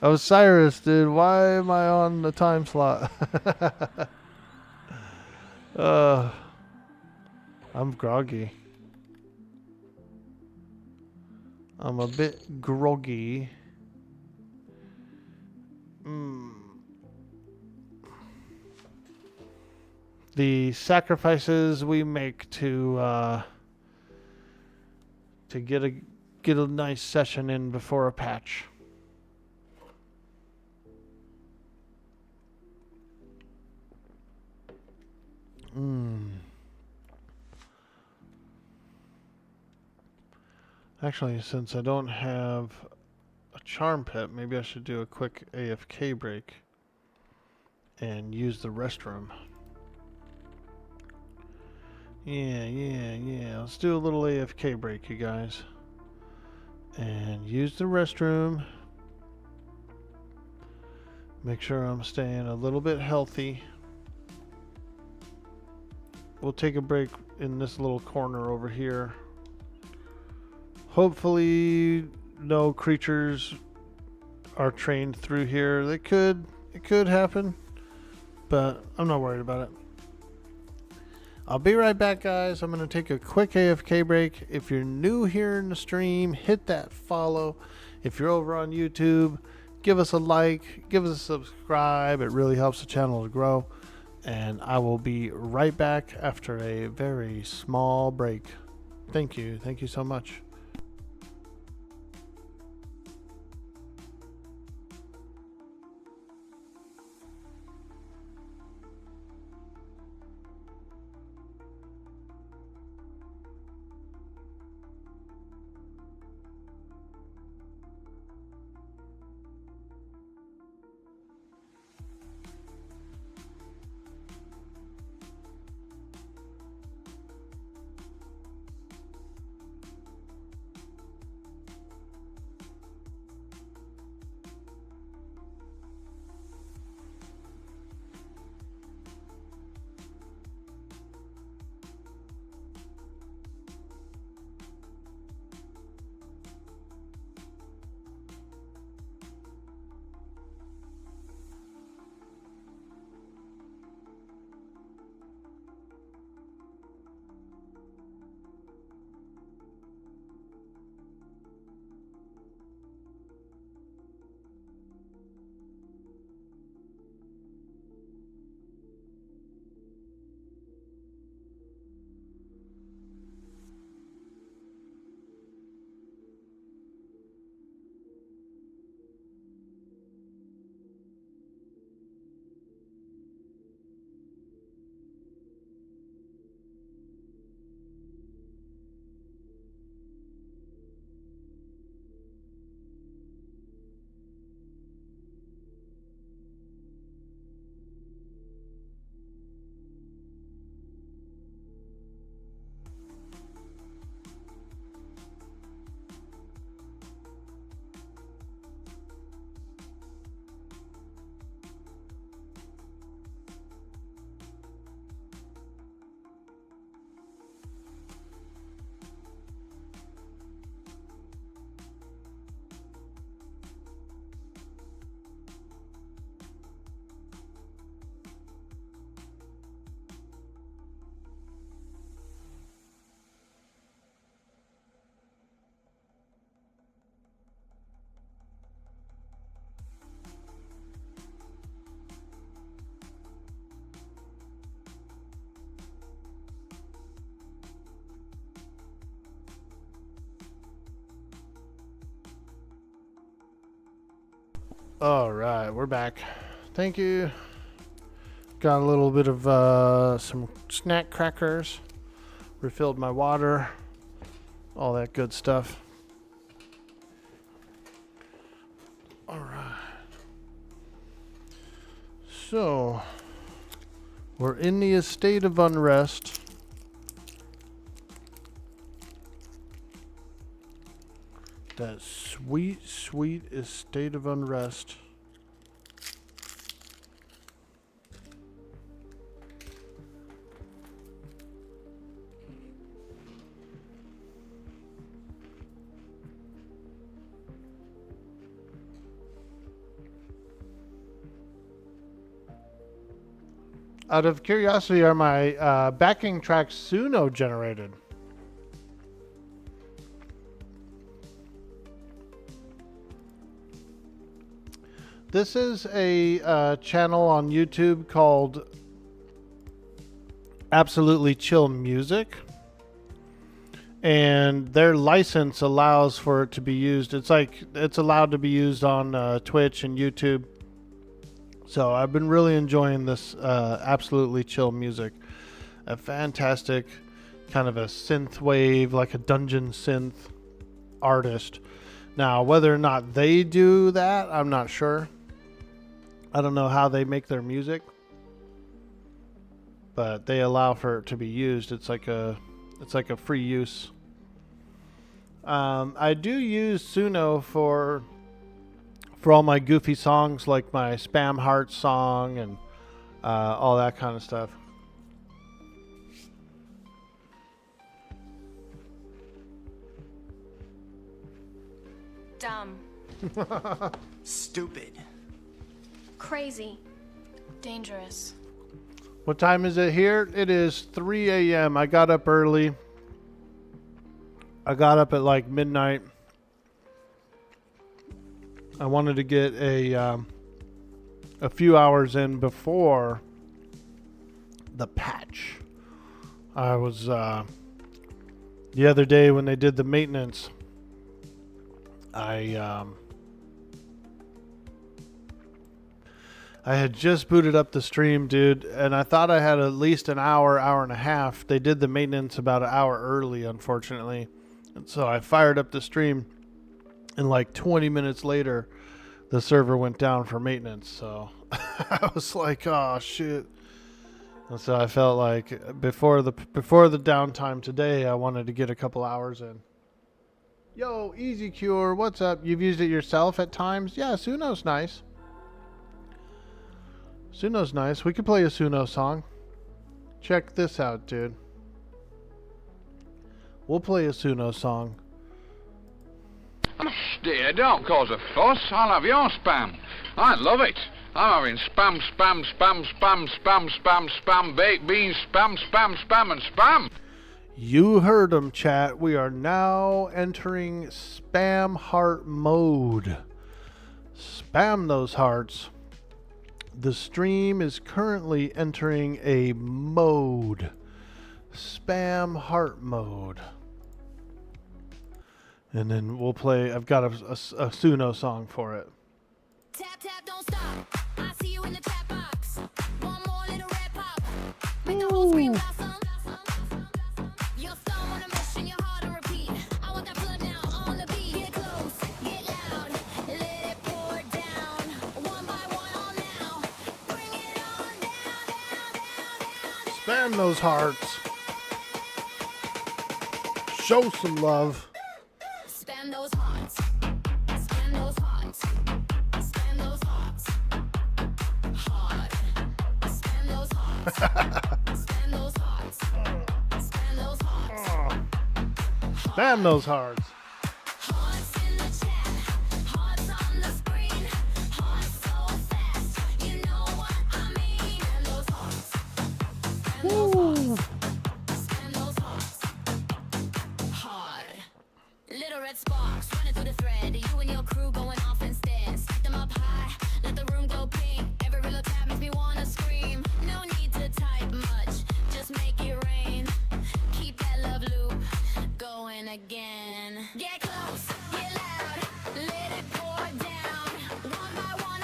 Osiris, dude, why am I on the time slot? I'm groggy. I'm a bit groggy. The sacrifices we make to get a nice session in before a patch. Actually, since I don't have a charm pet, maybe I should do a quick AFK break and use the restroom. Yeah. Let's do a little AFK break, you guys. And use the restroom. Make sure I'm staying a little bit healthy. We'll take a break in this little corner over here. Hopefully no creatures are trained through here. It could happen, but I'm not worried about it. I'll be right back, guys. I'm going to take a quick AFK break. If you're new here in the stream, hit that follow. If you're over on YouTube, give us a like, give us a subscribe. It really helps the channel to grow. And I will be right back after a very small break. Thank you. Thank you so much. All right, we're back. Thank you. Got a little bit of some snack crackers. Refilled my water. All that good stuff. All right. So, we're in the estate of unrest. That sweet, sweet estate of unrest. Out of curiosity, are my backing tracks Suno generated? This is a channel on YouTube called Absolutely Chill Music, and their license allows for it to be used. It's allowed to be used on Twitch and YouTube. So I've been really enjoying this Absolutely Chill Music. A fantastic kind of a synth wave, like a dungeon synth artist. Now, whether or not they do that, I'm not sure. I don't know how they make their music, but they allow for it to be used. It's like a free use. I do use Suno for all my goofy songs, like my Spam Heart song and all that kind of stuff. Dumb. Stupid. Crazy. Dangerous. What time is it here? It is 3 a.m. I got up early. I got up at like midnight. I wanted to get a few hours in before the patch. I was the other day when they did the maintenance. I had just booted up the stream, dude, and I thought I had at least an hour, hour and a half. They did the maintenance about an hour early, unfortunately. And so I fired up the stream, and like 20 minutes later, the server went down for maintenance. So I was like, oh, shit. And so I felt like before the downtime today, I wanted to get a couple hours in. Yo, Easy Cure, what's up? You've used it yourself at times? Yeah, Suno's nice. Suno's nice. We could play a Suno song. Check this out, dude. We'll play a Suno song. Oh dear, don't cause a fuss. I'll have your spam. I love it. I'm having spam, spam, spam, spam, spam, spam, spam, baked beans, spam, spam, spam, and spam. You heard him, chat. We are now entering spam heart mode. Spam those hearts. The stream is currently entering a mode. Spam heart mode. And then we'll play. I've got a Suno song for it. Tap, tap, don't stop. I see you in the chat box. One more little red pop. Make the whole screen blossom. Your thumb on a mission, your heart on repeat. I want that blood now on the beat. Get close, get loud. Let it pour down. One by one, all now. Bring it on down, down, down, down. Spam those hearts. Show some love. Spam those hearts. Spam those hearts. Spam those hearts. Hard. Spam those hearts. Spam those hearts. Spam those hearts. Spam those hearts. Hearts in the chat. Hearts on the screen. Hearts so fast. You know what I mean. Spam those hearts. Spam those hearts. Spam those hearts. Hard. Little red sparks running through the thread. You and your crew going off instead. Stick them up high, let the room go pink. Every little tap makes me wanna scream. No need to type much, just make it rain. Keep that love loop going again. Get close, get loud, let it pour down. One by one.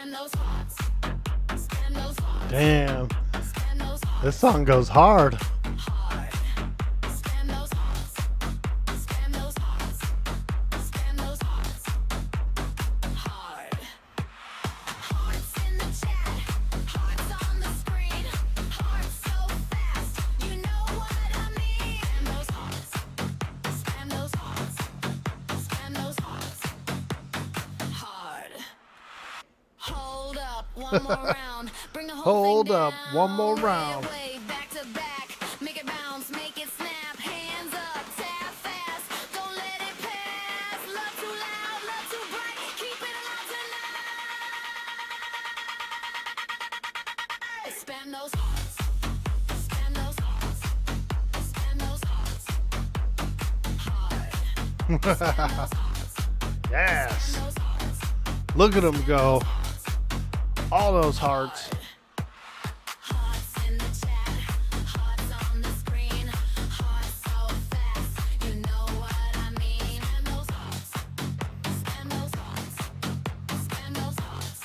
Spend those hearts. Spend those hearts. Damn. Spend those hearts. This song goes hard. Hard. Spend those hearts. Spend those hearts. Spend those hearts. Hard. Hearts in the chat. Hearts on the screen. Hearts so fast. You know what I mean. Spend those hearts. Spend those hearts. Spend those hearts. Hard. Hold up, one more round. Bring the whole Hold thing up, down. one more Way, round. way, back to back. Make it bounce, make it snap. Hands up, tap fast. Don't let it pass. Love too loud, love too bright. Keep it alive tonight. Spend those hearts. Spend those hearts. Spend those hearts. Hard. Spend those hearts. Yes. Spend those hearts. Look at them go. All those hearts. Hearts in the chat, hearts on the screen, hearts so fast. You know what I mean. Spend those hearts, spend those hearts, spend those hearts.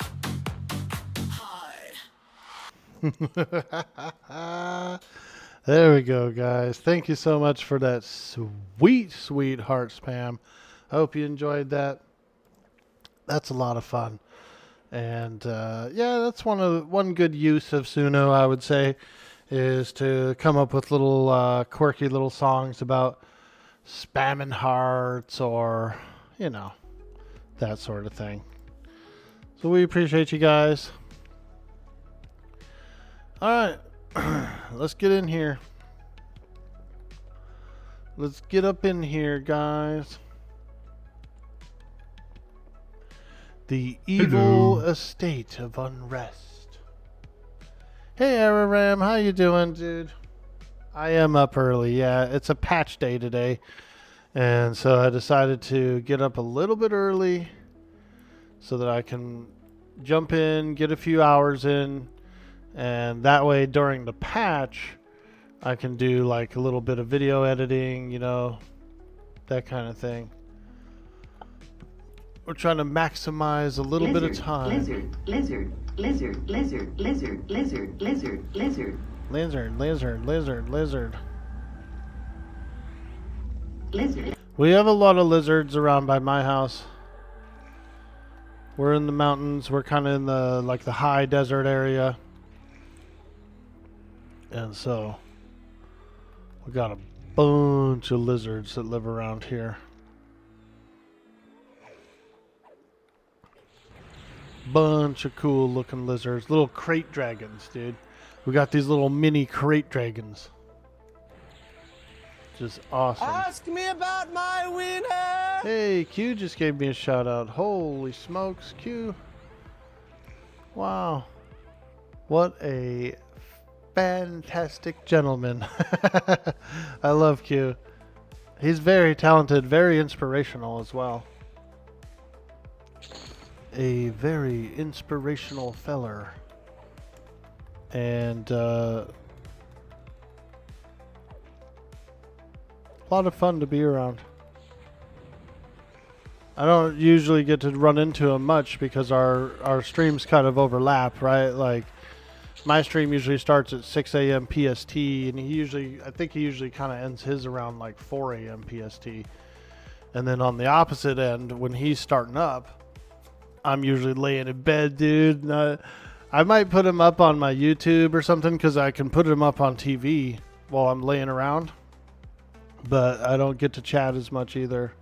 Hard. There we go, guys. Thank you so much for that sweet, sweet heart spam. I hope you enjoyed that. That's a lot of fun. And yeah, that's one good use of Suno, I would say, is to come up with little quirky little songs about spamming hearts or, you know, that sort of thing. So we appreciate you guys. All right, let's get in here. Let's get up in here, guys. The evil estate of Unrest. Hey, Araram, how you doing, dude? I am up early. Yeah, it's a patch day today, and so I decided to get up a little bit early so that I can jump in, get a few hours in, and that way during the patch I can do like a little bit of video editing, you know, that kind of thing. We're trying to maximize a little bit of time. Lizard, lizard, lizard, lizard, lizard, lizard, lizard, lizard. Lizard, lizard, lizard, lizard. Lizard. We have a lot of lizards around by my house. We're in the mountains. We're kind of in the the high desert area. And so we got a bunch of lizards that live around here. Bunch of cool looking lizards. Little crate dragons, dude. We got these little mini crate dragons. Just awesome. Ask me about my winner. Hey, Q just gave me a shout out. Holy smokes, Q. Wow. What a fantastic gentleman. I love Q. He's very talented, very inspirational as well. A very inspirational feller. And a lot of fun to be around. I don't usually get to run into him much because our streams kind of overlap, right? Like my stream usually starts at 6 a.m. PST, and I think he usually kind of ends his around like 4 a.m. PST. And then on the opposite end, when he's starting up, I'm usually laying in bed, dude. And I might put him up on my YouTube or something because I can put him up on TV while I'm laying around. But I don't get to chat as much either.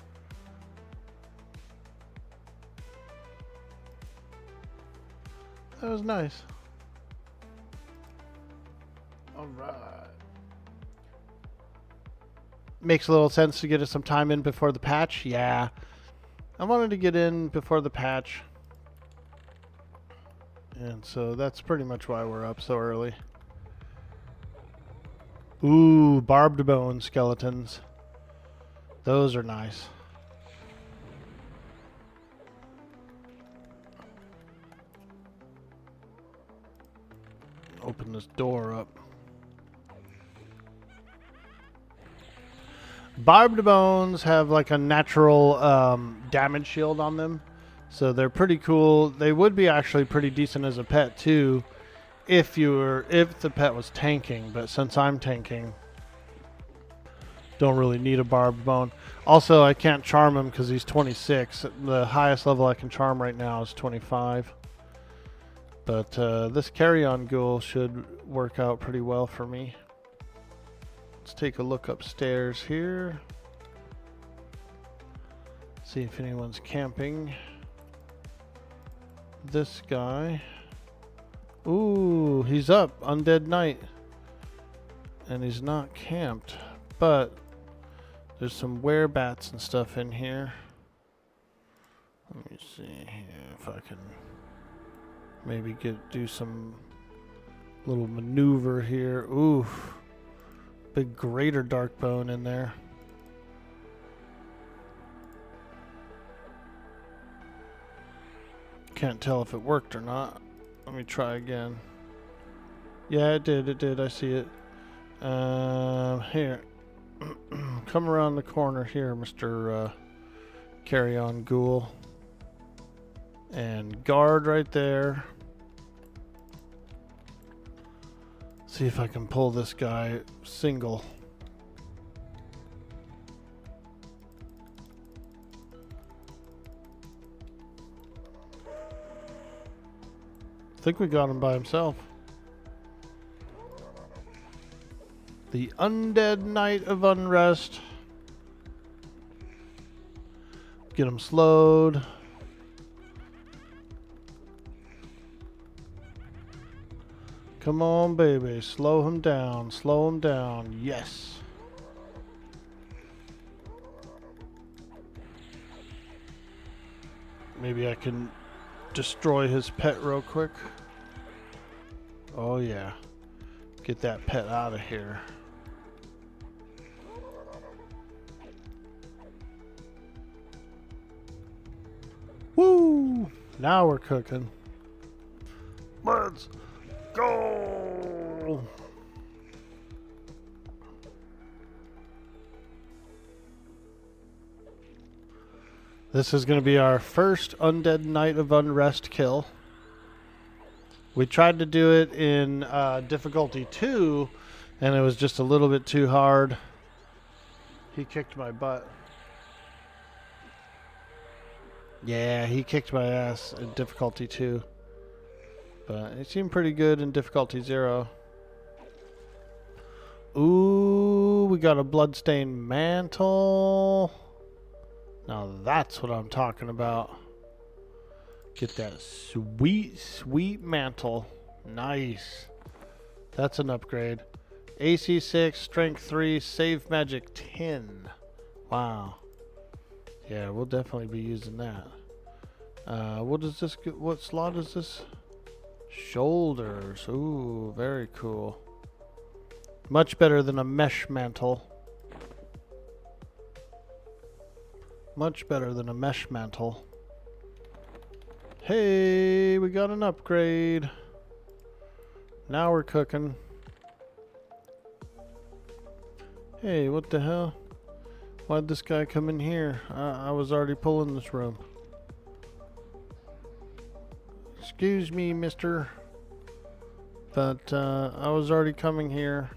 That was nice. All right. Makes a little sense to get us some time in before the patch. Yeah. I wanted to get in before the patch. And so that's pretty much why we're up so early. Ooh, barbed bone skeletons. Those are nice. Open this door up. Barbed bones have like a natural damage shield on them. So they're pretty cool. They would be actually pretty decent as a pet too, if the pet was tanking. But since I'm tanking, don't really need a barbed bone. Also, I can't charm him because he's 26. The highest level I can charm right now is 25. But this carry-on ghoul should work out pretty well for me. Let's take a look upstairs here. See if anyone's camping. This guy. Ooh, he's up. Undead Knight. And he's not camped. But there's some werebats and stuff in here. Let me see here if I can maybe do some little maneuver here. Ooh. Big greater dark bone in there. Can't tell if it worked or not. Let me try again. Yeah, it did. I see it. Here. Come around the corner here, Mr. Carry-on Ghoul. And guard right there. See if I can pull this guy single. I think we got him by himself. The Undead Knight of Unrest. Get him slowed. Come on, baby. Slow him down. Slow him down. Yes. Maybe I can destroy his pet real quick. Oh, yeah. Get that pet out of here. Woo! Now we're cooking. Let's go! This is going to be our first Undead Knight of Unrest kill. We tried to do it in difficulty 2, and it was just a little bit too hard. He kicked my butt. Yeah, he kicked my ass in difficulty 2. But it seemed pretty good in difficulty 0. Ooh, we got a bloodstained mantle. Now that's what I'm talking about. Get that sweet, sweet mantle. Nice. That's an upgrade. AC 6, Strength 3, Save Magic 10. Wow. Yeah, we'll definitely be using that. What is this? What slot is this? Shoulders. Ooh, very cool. Much better than a mesh mantle. Much better than a mesh mantle. Hey, we got an upgrade. Now we're cooking. Hey, what the hell? Why'd this guy come in here? I was already pulling this room. Excuse me, mister. But I was already coming here.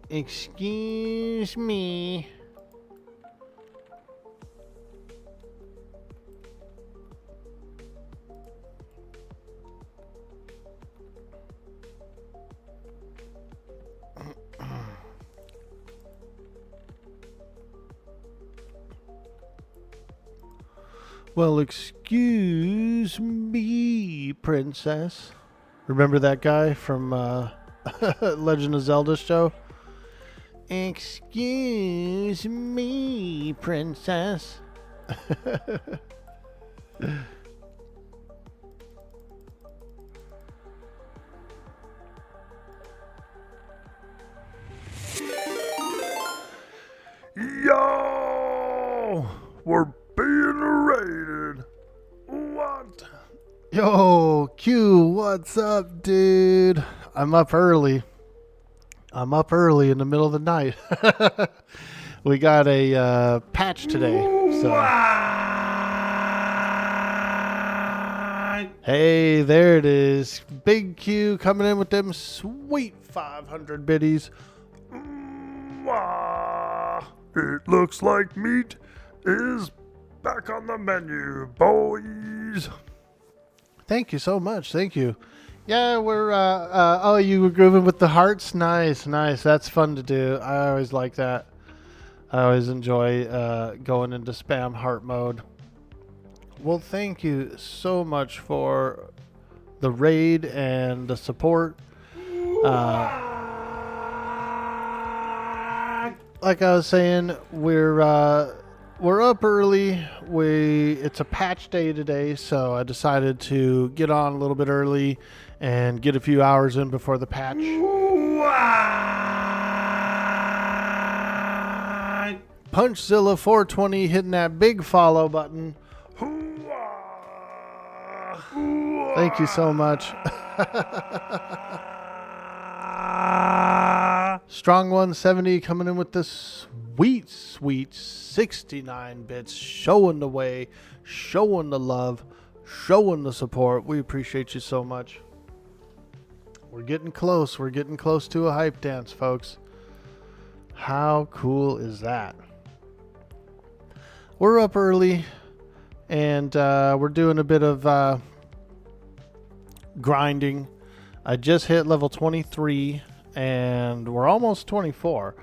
Excuse me. Well, excuse me, princess. Remember that guy from Legend of Zelda show? Excuse me, princess. Yo! We're being raided. What? Yo, Q, what's up, dude? I'm up early. I'm up early in the middle of the night. We got a patch today. So. Hey, there it is. Big Q coming in with them sweet 500 biddies. It looks like meat is back on the menu, boys. Thank you so much. Thank you. Yeah, we're, oh, you were grooving with the hearts? Nice, nice. That's fun to do. I always like that. I always enjoy going into spam heart mode. Well, thank you so much for the raid and the support. Like I was saying, we're up early. It's a patch day today, so I decided to get on a little bit early and get a few hours in before the patch. Punchzilla 420 hitting that big follow button. Thank you so much. Strong 170 coming in with the sweet, sweet 69 bits, showing the way, showing the love, showing the support. We appreciate you so much. We're getting close. We're getting close to a hype dance, folks. How cool is that? We're up early, and we're doing a bit of grinding. I just hit level 23, and we're almost 24.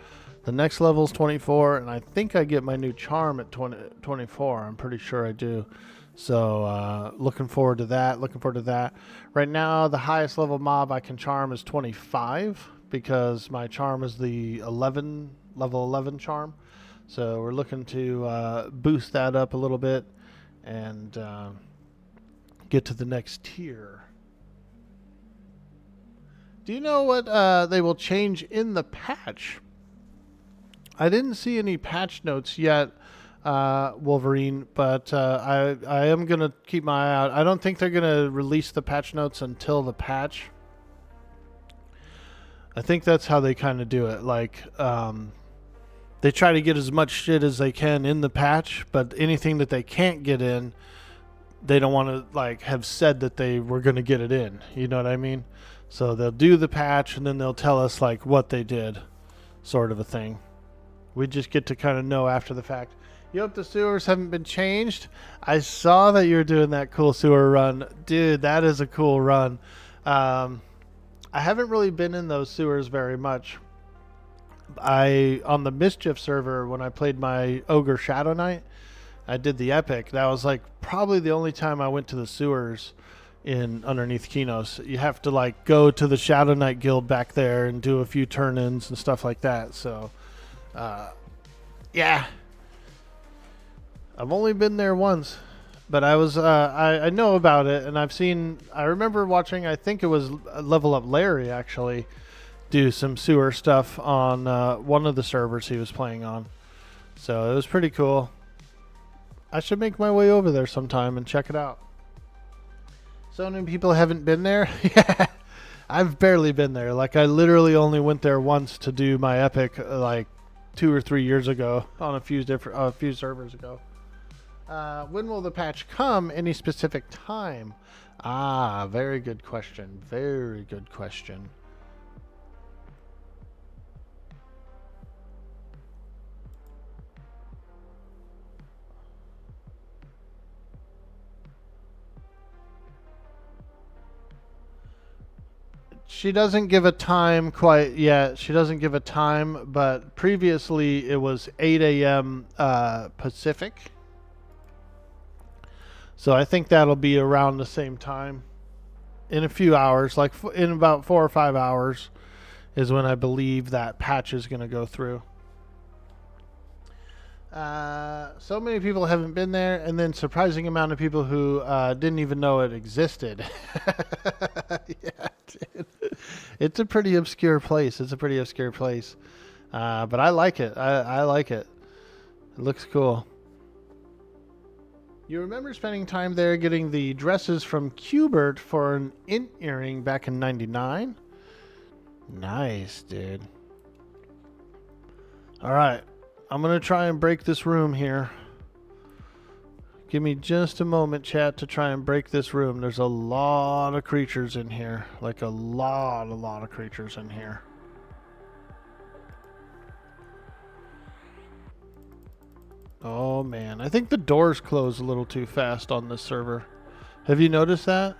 The next level is 24, and I think I get my new charm at 24. I'm pretty sure I do. So looking forward to that. Right now, the highest level mob I can charm is 25, because my charm is the level 11 charm. So we're looking to boost that up a little bit and get to the next tier. Do you know what they will change in the patch? I didn't see any patch notes yet, Wolverine, but I am going to keep my eye out. I don't think they're going to release the patch notes until the patch. I think that's how they kind of do it. Like, they try to get as much shit as they can in the patch, but anything that they can't get in, they don't want to like have said that they were going to get it in. You know what I mean? So they'll do the patch and then they'll tell us like what they did, sort of a thing. We just get to kind of know after the fact. You hope the sewers haven't been changed? I saw that you're doing that cool sewer run. Dude, that is a cool run. I haven't really been in those sewers very much. On the Mischief server, when I played my Ogre Shadow Knight, I did the epic. That was like probably the only time I went to the sewers in underneath Kinos. You have to like go to the Shadow Knight guild back there and do a few turn-ins and stuff like that. So yeah, I've only been there once, but I was I know about it, and I remember watching, I think it was Level Up Larry actually do some sewer stuff on one of the servers he was playing on. So it was pretty cool. I should make my way over there sometime and check it out. So many people haven't been there. Yeah, I've barely been there. Like, I literally only went there once to do my epic like 2 or 3 years ago on a few servers ago. When will the patch come? Any specific time? Very good question. Very good question. She doesn't give a time quite yet. She doesn't give a time, but previously it was 8 a.m. Pacific. So I think that'll be around the same time. In a few hours, like in about 4 or 5 hours, is when I believe that patch is going to go through. So many people haven't been there, and then surprising amount of people who didn't even know it existed. Yeah, dude. It's a pretty obscure place. But I like it. I like it. It looks cool. You remember spending time there getting the dresses from Qbert for an int earring back in '99? Nice, dude. All right. I'm going to try and break this room here. Give me just a moment, chat, to try and break this room. There's a lot of creatures in here. Like a lot of creatures in here. Oh man, I think the doors close a little too fast on this server. Have you noticed that?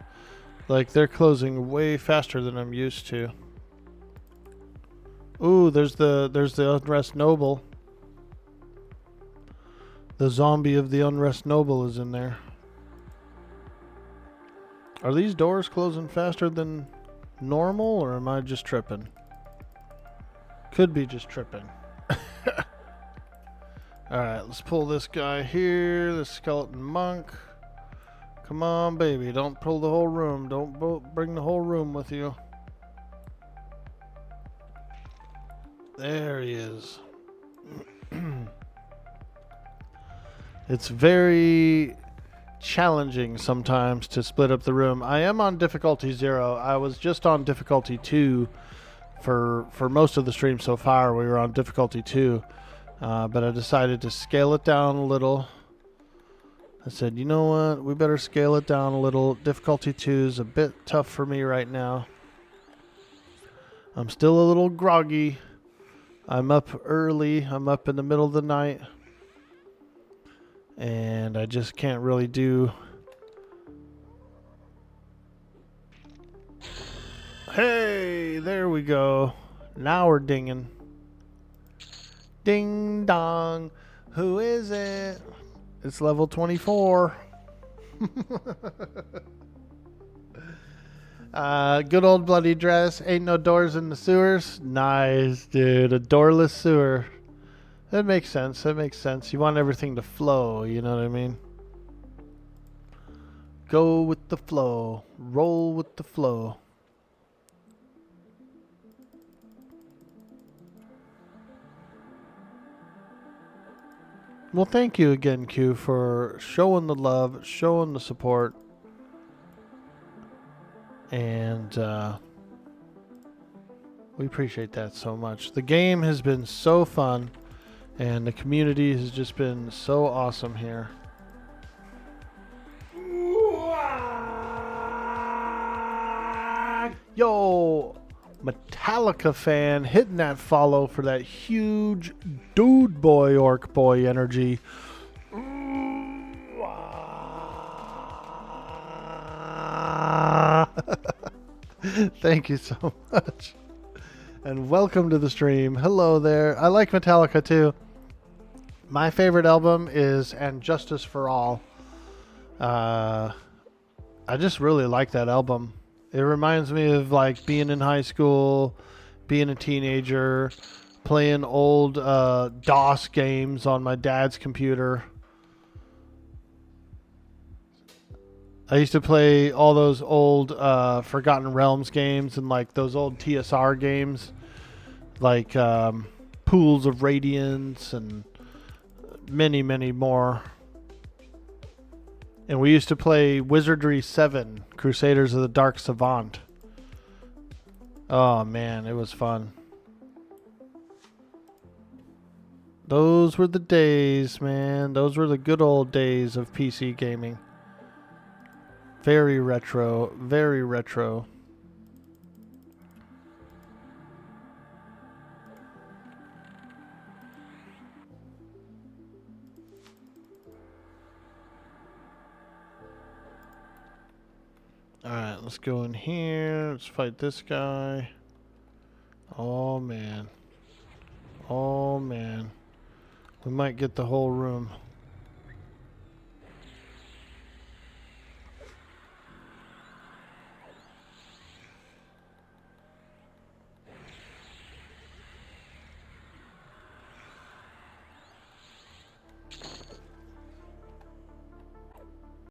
Like they're closing way faster than I'm used to. Ooh, there's the Unrest Noble. The zombie of the Unrest Noble is in there. Are these doors closing faster than normal, or am I just tripping? Could be just tripping. Alright, let's pull this guy here, the skeleton monk. Come on, baby, don't pull the whole room. Don't bring the whole room with you. There he is. It's very challenging sometimes to split up the room. I am on difficulty 0. I was just on difficulty 2 for most of the stream so far. We were on difficulty 2. But I decided to scale it down a little. I said, you know what? We better scale it down a little. Difficulty 2 is a bit tough for me right now. I'm still a little groggy. I'm up early. I'm up in the middle of the night. And I just can't really do... Hey, there we go. Now we're dinging. Ding dong. Who is it? It's level 24. Good old bloody dress. Ain't no doors in the sewers. Nice, dude. A doorless sewer. That makes sense. That makes sense. You want everything to flow, you know what I mean? Go with the flow. Roll with the flow. Well, thank you again, Q, for showing the love, showing the support. And we appreciate that so much. The game has been so fun, and the community has just been so awesome here. Yo, Metallica fan hitting that follow for that huge dude boy Orkboy energy. Thank you so much. And welcome to the stream. Hello there. I like Metallica too. My favorite album is And Justice for All. I just really like that album. It reminds me of like being in high school, being a teenager, playing old DOS games on my dad's computer. I used to play all those old Forgotten Realms games and like those old TSR games, like Pools of Radiance and many, many more. And we used to play Wizardry 7, Crusaders of the Dark Savant. Oh man, it was fun. Those were the days, man. Those were the good old days of PC gaming. Very retro, very retro. Alright, let's go in here. Let's fight this guy. Oh man. Oh man. We might get the whole room.